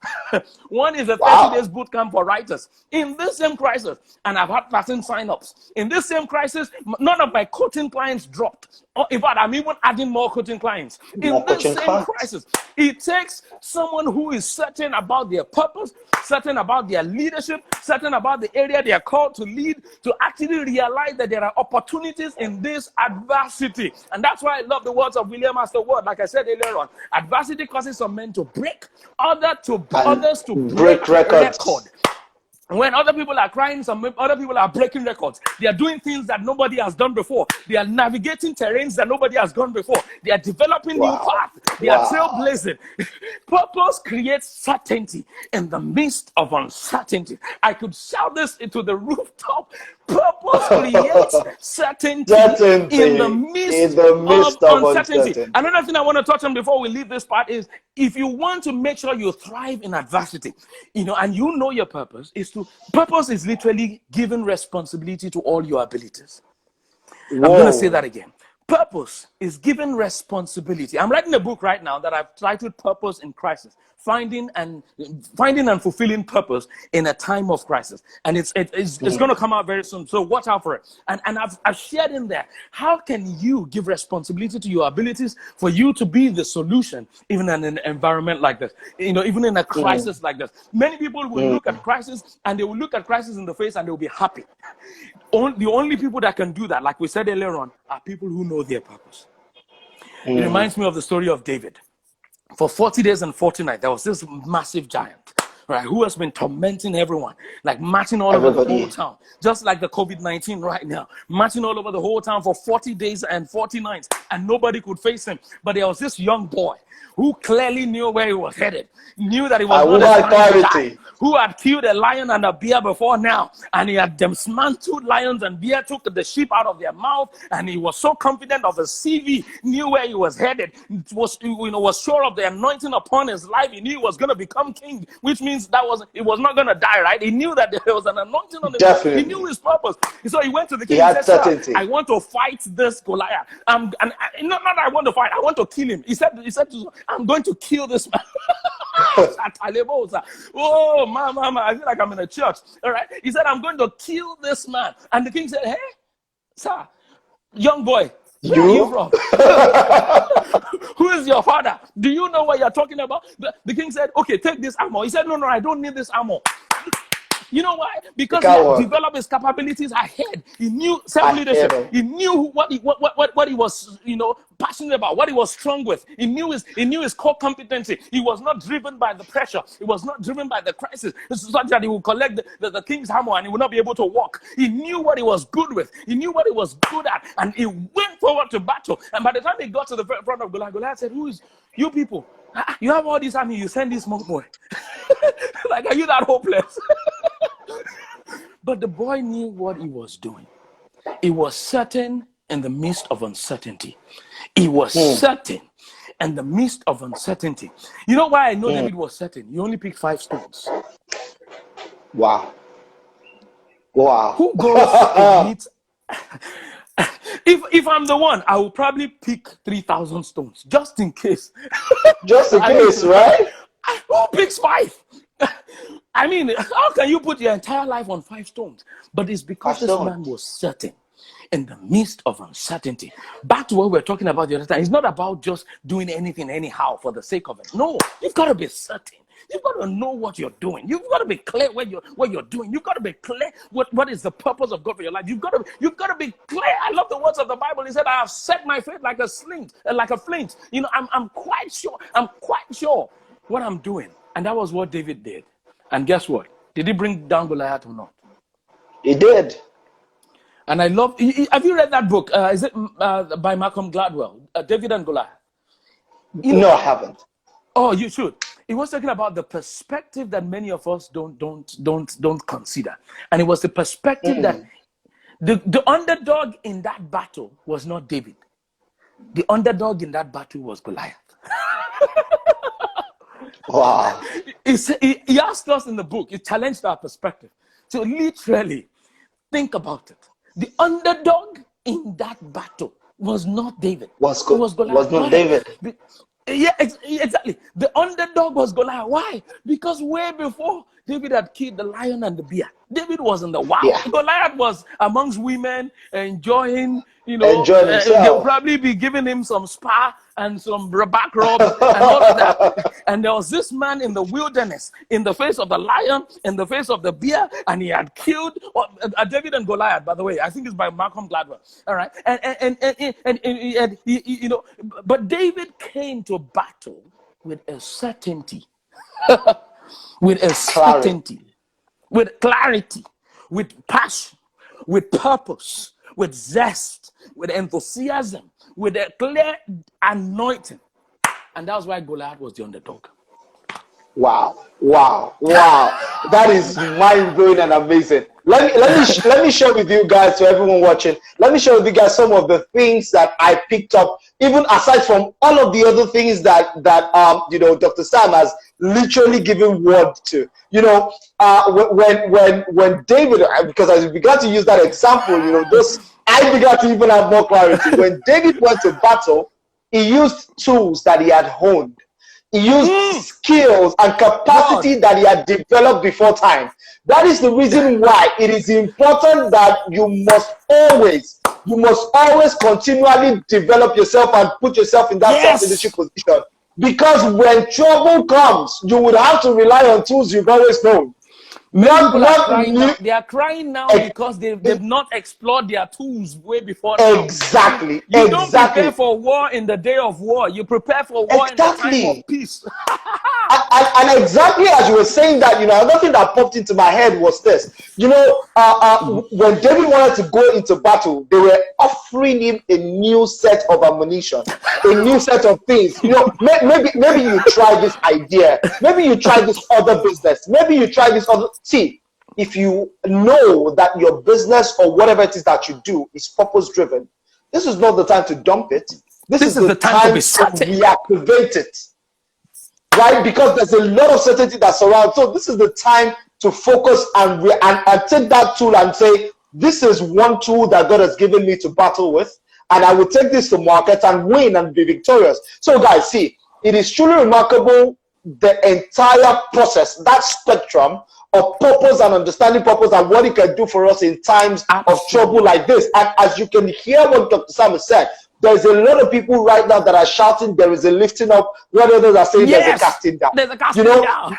[SPEAKER 2] One is a 30 days boot camp for writers. In this same crisis, and I've had 13 sign-ups. In this same crisis, none of my coaching clients dropped. In fact, I'm even adding more coaching clients. In this same crisis, it takes someone who is certain about their purpose, certain about their leadership, certain about the area they are called to lead, to actually realize that there are opportunities in this adversity. And that's why I love the words of William Astor-Ward. Like I said earlier on, adversity causes some men to break, others to break record. When other people are crying, some other people are breaking records. They are doing things that nobody has done before. They are navigating terrains that nobody has gone before. They are developing new paths. They are trailblazing. Purpose creates certainty in the midst of uncertainty. I could shout this into the rooftop. Purpose creates certainty in the midst of uncertainty. Another thing I want to touch on before we leave this part is, if you want to make sure you thrive in adversity, and you know your purpose, purpose is literally giving responsibility to all your abilities. I'm going to say that again. Purpose is giving responsibility. I'm writing a book right now that I've titled Purpose in Crisis. Finding and fulfilling purpose in a time of crisis, and it's going to come out very soon. So watch out for it. And I've shared in there, how can you give responsibility to your abilities for you to be the solution, even in an environment like this, even in a crisis like this. Many people will look at crisis, and they will look at crisis in the face, and they will be happy. The only people that can do that, like we said earlier on, are people who know their purpose. It reminds me of the story of David. For 40 days and 40 nights, there was this massive giant, right, who has been tormenting everyone, like marching all over the whole town, just like the COVID-19 right now, marching all over the whole town for 40 days and 40 nights, and nobody could face him. But there was this young boy who clearly knew where he was headed, knew that he was not a guy, who had killed a lion and a bear before now, and he had dismantled lions and bear, took the sheep out of their mouth, and he was so confident of his CV, knew where he was headed, was sure of the anointing upon his life. He knew he was going to become king, which means means it was not going to die, right? He knew that there was an anointing on him.
[SPEAKER 1] Definitely.
[SPEAKER 2] He knew his purpose. So he went to the king
[SPEAKER 1] He
[SPEAKER 2] and
[SPEAKER 1] had
[SPEAKER 2] said,
[SPEAKER 1] certainty.
[SPEAKER 2] "Sir, I want to fight this Goliath. Not that I want to fight. I want to kill him." He said to him, "I'm going to kill this man." Oh, mama, I feel like I'm in a church. All right. He said, "I'm going to kill this man." And the king said, "Hey, sir, young boy, where are you from? Who is your father? Do you know what you're talking about?" The king said, "Okay, take this armor." He said, "No, I don't need this armor." You know why? Because he had developed his capabilities ahead. He knew self-leadership. He knew what he was, passionate about, what he was strong with. He knew his core competency. He was not driven by the pressure. He was not driven by the crisis. It's such that he would collect the king's hammer and he would not be able to walk. He knew what he was good with. He knew what he was good at, and he went forward to battle. And by the time he got to the front of Goliath, Goliath said, "Who is you people? You have all this army. You send this small boy. Like, are you that hopeless?" But the boy knew what he was doing. He was certain in the midst of uncertainty. He was certain in the midst of uncertainty. You know why I know David was certain? He only picked 5 stones.
[SPEAKER 1] Wow.
[SPEAKER 2] Who goes and meets? If I'm the one, I will probably pick 3,000 stones just in case.
[SPEAKER 1] Just in case, right?
[SPEAKER 2] Who picks 5? I mean, how can you put your entire life on 5 stones? But it's because this man was certain in the midst of uncertainty. Back to what we were talking about the other time. It's not about just doing anything anyhow for the sake of it. No, you've got to be certain. You've got to know what you're doing. You've got to be clear what you're doing. You've got to be clear what is the purpose of God for your life. You've got to be clear. I love the words of the Bible. He said, "I have set my faith like a flint. I'm quite sure what I'm doing." And that was what David did. And guess what? Did he bring down Goliath or not?
[SPEAKER 1] He did.
[SPEAKER 2] And I love. Have you read that book? Is it by Malcolm Gladwell, David and Goliath?
[SPEAKER 1] No, I haven't.
[SPEAKER 2] Oh, you should. He was talking about the perspective that many of us don't consider, and it was the perspective that the underdog in that battle was not David. The underdog in that battle was Goliath.
[SPEAKER 1] Wow.
[SPEAKER 2] He asked us in the book, he challenged our perspective. So literally, think about it. The underdog in that battle was not David. It was Goliath.
[SPEAKER 1] Was not David.
[SPEAKER 2] Yeah, exactly. The underdog was Goliath. Why? Because way before David had killed the lion and the bear, David was in the wild. Yeah. Goliath was amongst women, enjoying
[SPEAKER 1] himself.
[SPEAKER 2] They'll probably be giving him some spa and some back rub and all of that. And there was this man in the wilderness, in the face of the lion, in the face of the bear, and he had killed David and Goliath. By the way, I think it's by Malcolm Gladwell. All right, and but David came to battle with a certainty, with a certainty, with clarity, with passion, with purpose, with zest, with enthusiasm, with a clear anointing. And that's why Goliath was the underdog.
[SPEAKER 1] Wow. That is mind-blowing and amazing. Let me share with you guys, to everyone watching, let me share with you guys some of the things that I picked up, even aside from all of the other things that Dr. Sam has literally given word to. When David, because as we began to use that example, I began to even have more clarity. When David went to battle, he used tools that he had honed. He used skills and capacity that he had developed before time. That is the reason why it is important that you must always continually develop yourself and put yourself in that self-leadership position. Because when trouble comes, you would have to rely on tools you've always known.
[SPEAKER 2] They are crying now because they've not explored their tools way before now.
[SPEAKER 1] Exactly.
[SPEAKER 2] You don't prepare for war in the day of war. You prepare for war in the time of peace.
[SPEAKER 1] and exactly as you were saying that, another thing that popped into my head was this. When David wanted to go into battle, they were offering him a new set of ammunition, a new set of things. Maybe you try this idea. Maybe you try this other business. Maybe you try this other. See, if you know that your business or whatever it is that you do is purpose driven, this is not the time to dump it. This is the time to reactivate it. right? Because there's a lot of certainty that surrounds. So this is the time to focus and take that tool and say, this is one tool that God has given me to battle with, and I will take this to market and win and be victorious. So guys, see, it is truly remarkable, the entire process, that spectrum of purpose and understanding purpose and what it can do for us in times of trouble like this. And as you can hear what Dr. Sam said, there's a lot of people right now that are shouting there is a lifting up, where others are saying there's a casting down.
[SPEAKER 2] There's a casting down.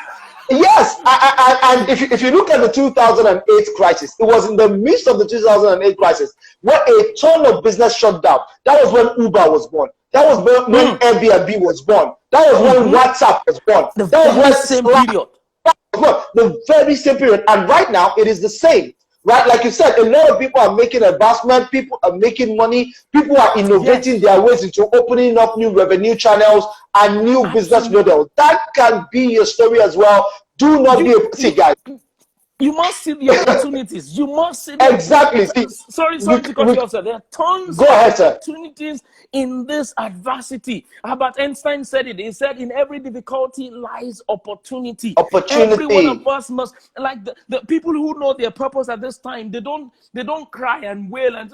[SPEAKER 1] Yes, and if you look at the 2008 crisis, it was in the midst of the 2008 crisis where a ton of business shut down. That was when Uber was born. That was when Airbnb was born. That was when WhatsApp was born. That was when
[SPEAKER 2] same period.
[SPEAKER 1] The very same period. And right now, it is the same. Right, like you said, a lot of people are making advancement, people are making money, people are innovating their ways into opening up new revenue channels and new business models. That can be your story as well. Do not be a see, guys.
[SPEAKER 2] You must see the opportunities. You must see the
[SPEAKER 1] exactly.
[SPEAKER 2] Sorry to cut you off, sir. There are tons of opportunities in this adversity. Albert Einstein said it. He said, in every difficulty lies opportunity. Every one of us must, like the people who know their purpose at this time, they don't cry and wail and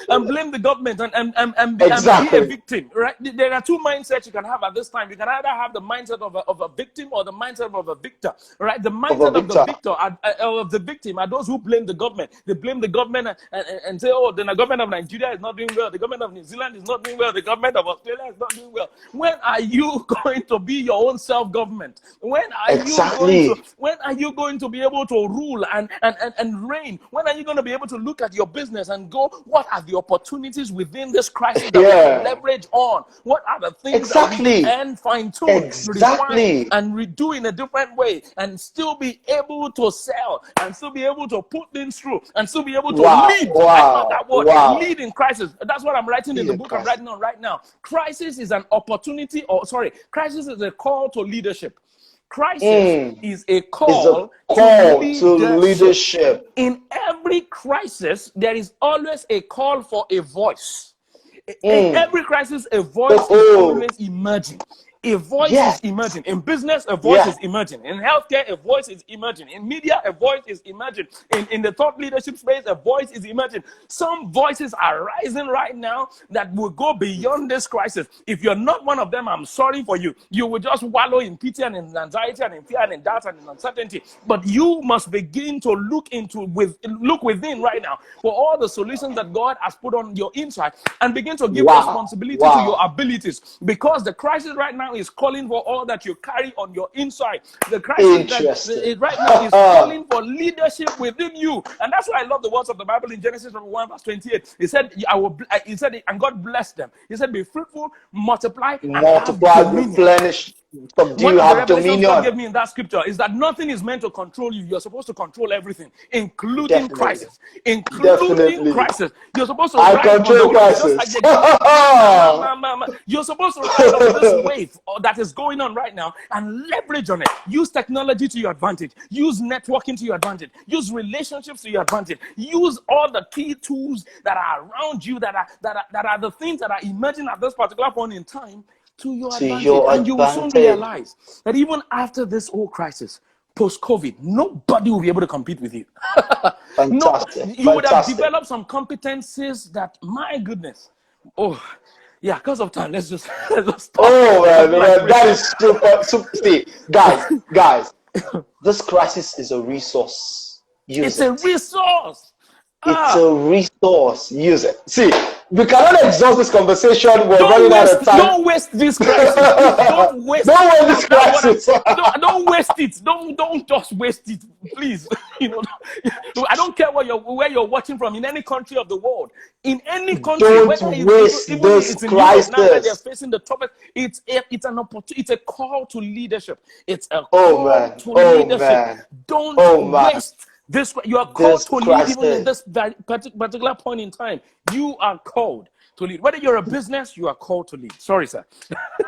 [SPEAKER 2] and blame the government and be a victim. Right? There are two mindsets you can have at this time. You can either have the mindset of a victim or the mindset of a victor. Right? The mindset of the victim are those who blame the government. They blame the government and say, oh, then the government of Nigeria is not doing well. The government of New Zealand is not doing well. The government of Australia is not doing well. When are you going to be your own self-government? When are you going to be able to rule and reign? When are you going to be able to look at your business and go, what are the opportunities within this crisis that we can leverage on? What are the things that we can fine-tune, refine, and redo in a different way, and still be able to sell, and still be able to put things through, and still be able to lead? I love that word, lead in crisis. That's what I'm writing in the book I'm writing on right now. Crisis is an opportunity, crisis is a call to leadership. Crisis is a call to leadership. In every crisis, there is always a call for a voice. In every crisis, a voice is always emerging. A voice is emerging. In business, a voice is emerging. In healthcare, a voice is emerging. In media, a voice is emerging. In the thought leadership space, a voice is emerging. Some voices are rising right now that will go beyond this crisis. If you're not one of them, I'm sorry for you. You will just wallow in pity and in anxiety and in fear and in doubt and in uncertainty. But you must begin to look within right now for all the solutions that God has put on your inside and begin to give responsibility to your abilities. Because the crisis right now is calling for all that you carry on your inside. The crisis right now is calling for leadership within you. And that's why I love the words of the Bible in Genesis 1 verse 28. He said, and God blessed them. He said, be fruitful, multiply,
[SPEAKER 1] replenish. What the revelation God
[SPEAKER 2] gave me in that scripture is that nothing is meant to control you. You're supposed to control everything, including crisis. Including crisis. You're supposed to
[SPEAKER 1] control crisis.
[SPEAKER 2] You're supposed to ride on this wave that is going on right now and leverage on it. Use technology to your advantage. Use networking to your advantage. Use relationships to your advantage. Use all the key tools that are around you that are the things that are emerging at this particular point in time to your advantage. And you will soon realize that even after this whole crisis, post-COVID, nobody will be able to compete with you. You would have developed some competencies that, my goodness, because of time, let's just stop.
[SPEAKER 1] Man, that is super. See, guys, this crisis is a resource. It's
[SPEAKER 2] a resource.
[SPEAKER 1] It's a resource. Use it. See, we cannot exhaust this conversation. We're running out of time.
[SPEAKER 2] Don't waste this crisis. Don't waste
[SPEAKER 1] this crisis.
[SPEAKER 2] Don't waste it. Don't just waste it, please. I don't care where you're watching from, in any country of the world. In any country,
[SPEAKER 1] don't waste this crisis.
[SPEAKER 2] Now that they're facing the toughest, it's an opportunity. It's a call to leadership. It's a call to leadership.
[SPEAKER 1] Man.
[SPEAKER 2] Don't waste this. You are called to lead even in this particular point in time. You are called to lead. Whether you're a business, you are called to lead. Sorry, sir.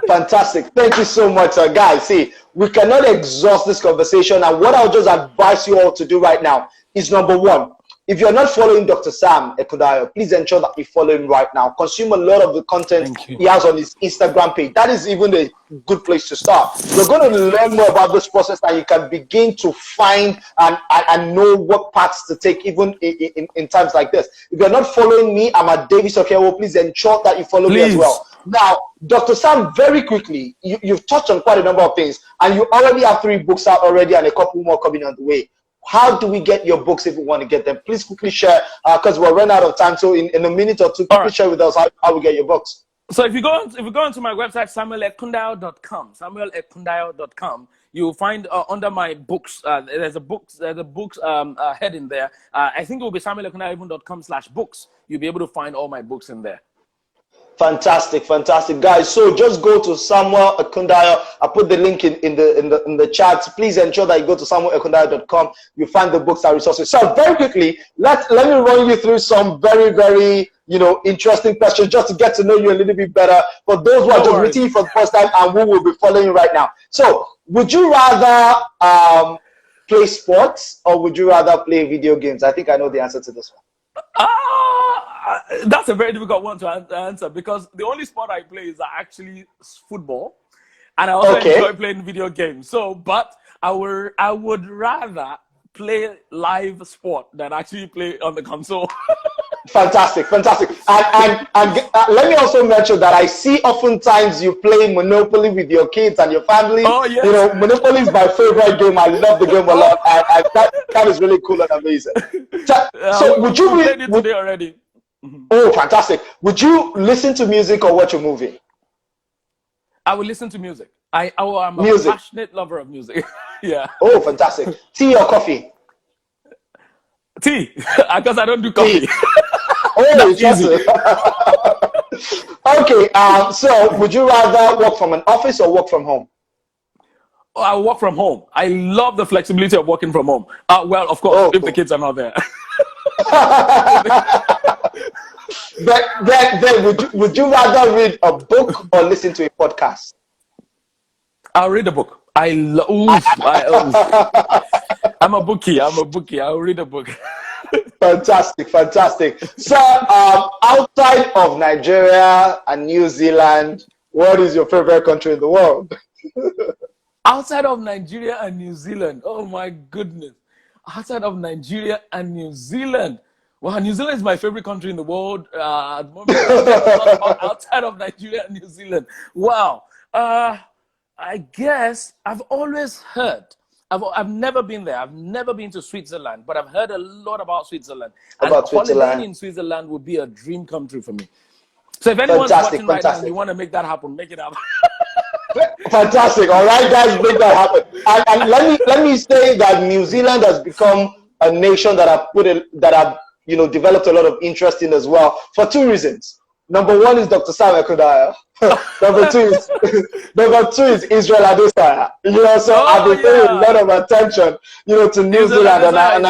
[SPEAKER 1] Fantastic. Thank you so much, guys. See, we cannot exhaust this conversation. And what I'll just advise you all to do right now is, number one, if you're not following Dr. Sam Ekundayo, please ensure that you follow him right now. Consume a lot of the content he has on his Instagram page. That is even a good place to start. You're going to learn more about this process, and you can begin to find and know what paths to take, even in times like this. If you're not following me, I'm at Davis Okewo. Please ensure that you follow me as well. Now, Dr. Sam, very quickly, you've touched on quite a number of things, and you already have 3 books out already and a couple more coming on the way. How do we get your books if we want to get them? Please quickly share, because we're running out of time. So in a minute or two, quickly share with us how we get your books.
[SPEAKER 2] So if you go onto my website, samuelekundayo.com, you'll find under my books, there's a books heading there. I think it will be samuelekundayo.com/books. You'll be able to find all my books in there.
[SPEAKER 1] Fantastic, fantastic, guys. So just go to Samuel Ekundayo. I put the link in the chat. Please ensure that you go to samuelekundayo.com. You find the books and resources. So very quickly, let me run you through some very interesting questions just to get to know you a little bit better for those who are just meeting you for the first time and who will be following you right now. So would you rather play sports or would you rather play video games? I think I know the answer to this one.
[SPEAKER 2] That's a very difficult one to answer, because the only sport I play is actually football, and I also enjoy playing video games. So, but I would rather play live sport than actually play on the console.
[SPEAKER 1] Fantastic, fantastic. And let me also mention that I see oftentimes you play Monopoly with your kids and your family.
[SPEAKER 2] Oh, yes.
[SPEAKER 1] You know, Monopoly is my favorite game. I love the game a lot. And that is really cool and amazing. So would you
[SPEAKER 2] played it today already?
[SPEAKER 1] Oh, fantastic. Would you listen to music or watch a movie?
[SPEAKER 2] I would listen to music. I'm a passionate lover of music. Yeah.
[SPEAKER 1] Oh, fantastic. Tea or coffee?
[SPEAKER 2] Tea, because I don't do coffee.
[SPEAKER 1] Oh, easy. Okay, so would you rather work from an office or work from home?
[SPEAKER 2] Oh, I work from home. I love the flexibility of working from home. Well, of course, if the kids are not there.
[SPEAKER 1] Then would you rather read a book or listen to a podcast?
[SPEAKER 2] I'll read a book. I'm a bookie. I'll read a book.
[SPEAKER 1] Fantastic, fantastic. So, outside of Nigeria and New Zealand, what is your favorite country in the world?
[SPEAKER 2] Outside of Nigeria and New Zealand, oh my goodness. Outside of Nigeria and New Zealand. Well, New Zealand is my favorite country in the world. At the moment, outside of Nigeria and New Zealand. Wow. I guess I've always heard. I've never been there. I've never been to Switzerland, but I've heard a lot about Switzerland. Holidaying in Switzerland would be a dream come true for me. So if anyone's watching right now and you want to make that happen, make it happen.
[SPEAKER 1] Fantastic. All right, guys, make that happen. And let me say that New Zealand has become a nation that have developed a lot of interest in as well for 2 reasons. Number 1 is Dr. Sam Ekundayo. Number two is Israel Adesanya. So I've been paying a lot of attention, to New Zealand, and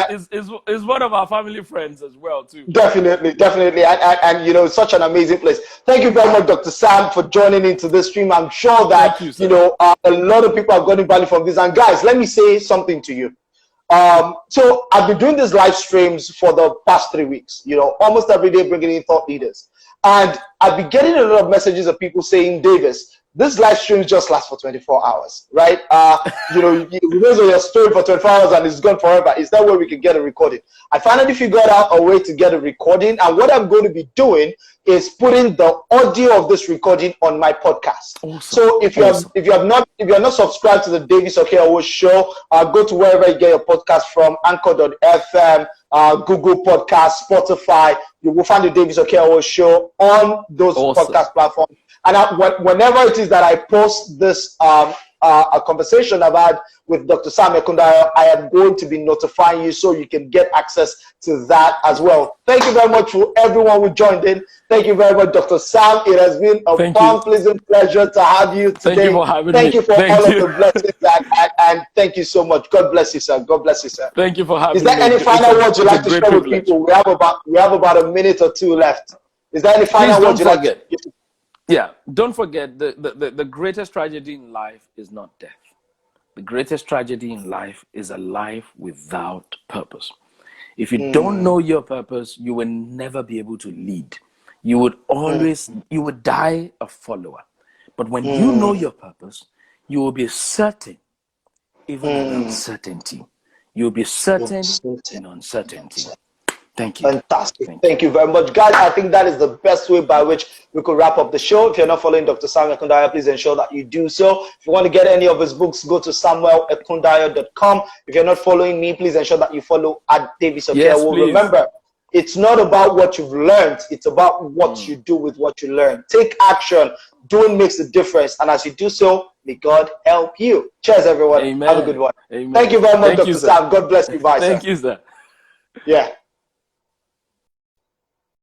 [SPEAKER 2] is one of our family friends as well too.
[SPEAKER 1] Definitely, and such an amazing place. Thank you very much, Dr. Sam, for joining into this stream. I'm sure that a lot of people have gotten value from this. And guys, let me say something to you. So I've been doing these live streams for the past 3 weeks. Almost every day, bringing in thought leaders. And I've been getting a lot of messages of people saying, Davis, this live stream just lasts for 24 hours, right? You raise your story for 24 hours and it's gone forever. Is that where we can get a recording? I finally figured out a way to get a recording. And what I'm going to be doing is putting the audio of this recording on my podcast. Awesome. So if you're not subscribed to the Davis Okewo show, go to wherever you get your podcast from, Anchor.fm, Google Podcast, Spotify. You will find the Davis Okewo show on those podcast platforms. And whenever it is that I post this a conversation I've had with Dr. Sam Ekundayo, I am going to be notifying you so you can get access to that as well. Thank you very much for everyone who joined in. Thank you very much, Dr. Sam. It has been a pleasant pleasure to have you today.
[SPEAKER 2] Thank you for having me.
[SPEAKER 1] Thank you for all of the blessings and thank you so much. God bless you, sir. God bless you, sir.
[SPEAKER 2] Thank you for having me.
[SPEAKER 1] Is there any final words you'd like to share with people? We have about a minute or 2 left. Is there any final words you'd like to give?
[SPEAKER 2] Yeah, don't forget the greatest tragedy in life is not death. The greatest tragedy in life is a life without purpose. If you don't know your purpose, you will never be able to lead. You would always, you would die a follower. But when you know your purpose, you will be certain, even in uncertainty. You'll be certain in uncertainty. Thank you.
[SPEAKER 1] Fantastic. Thank you very much, guys. I think that is the best way by which we could wrap up the show. If you're not following Dr. Samuel Ekundaya, please ensure that you do so. If you want to get any of his books, go to samuelekundaya.com. If you're not following me, please ensure that you follow at Davis Okewo.
[SPEAKER 2] Yes, please.
[SPEAKER 1] Remember, it's not about what you've learned. It's about what you do with what you learn. Take action. Doing makes a difference. And as you do so, may God help you. Cheers, everyone.
[SPEAKER 2] Amen.
[SPEAKER 1] Have a good one.
[SPEAKER 2] Amen.
[SPEAKER 1] Thank you very much, Dr. Sam. God bless you. Bye,
[SPEAKER 2] Thank you, sir.
[SPEAKER 1] Yeah.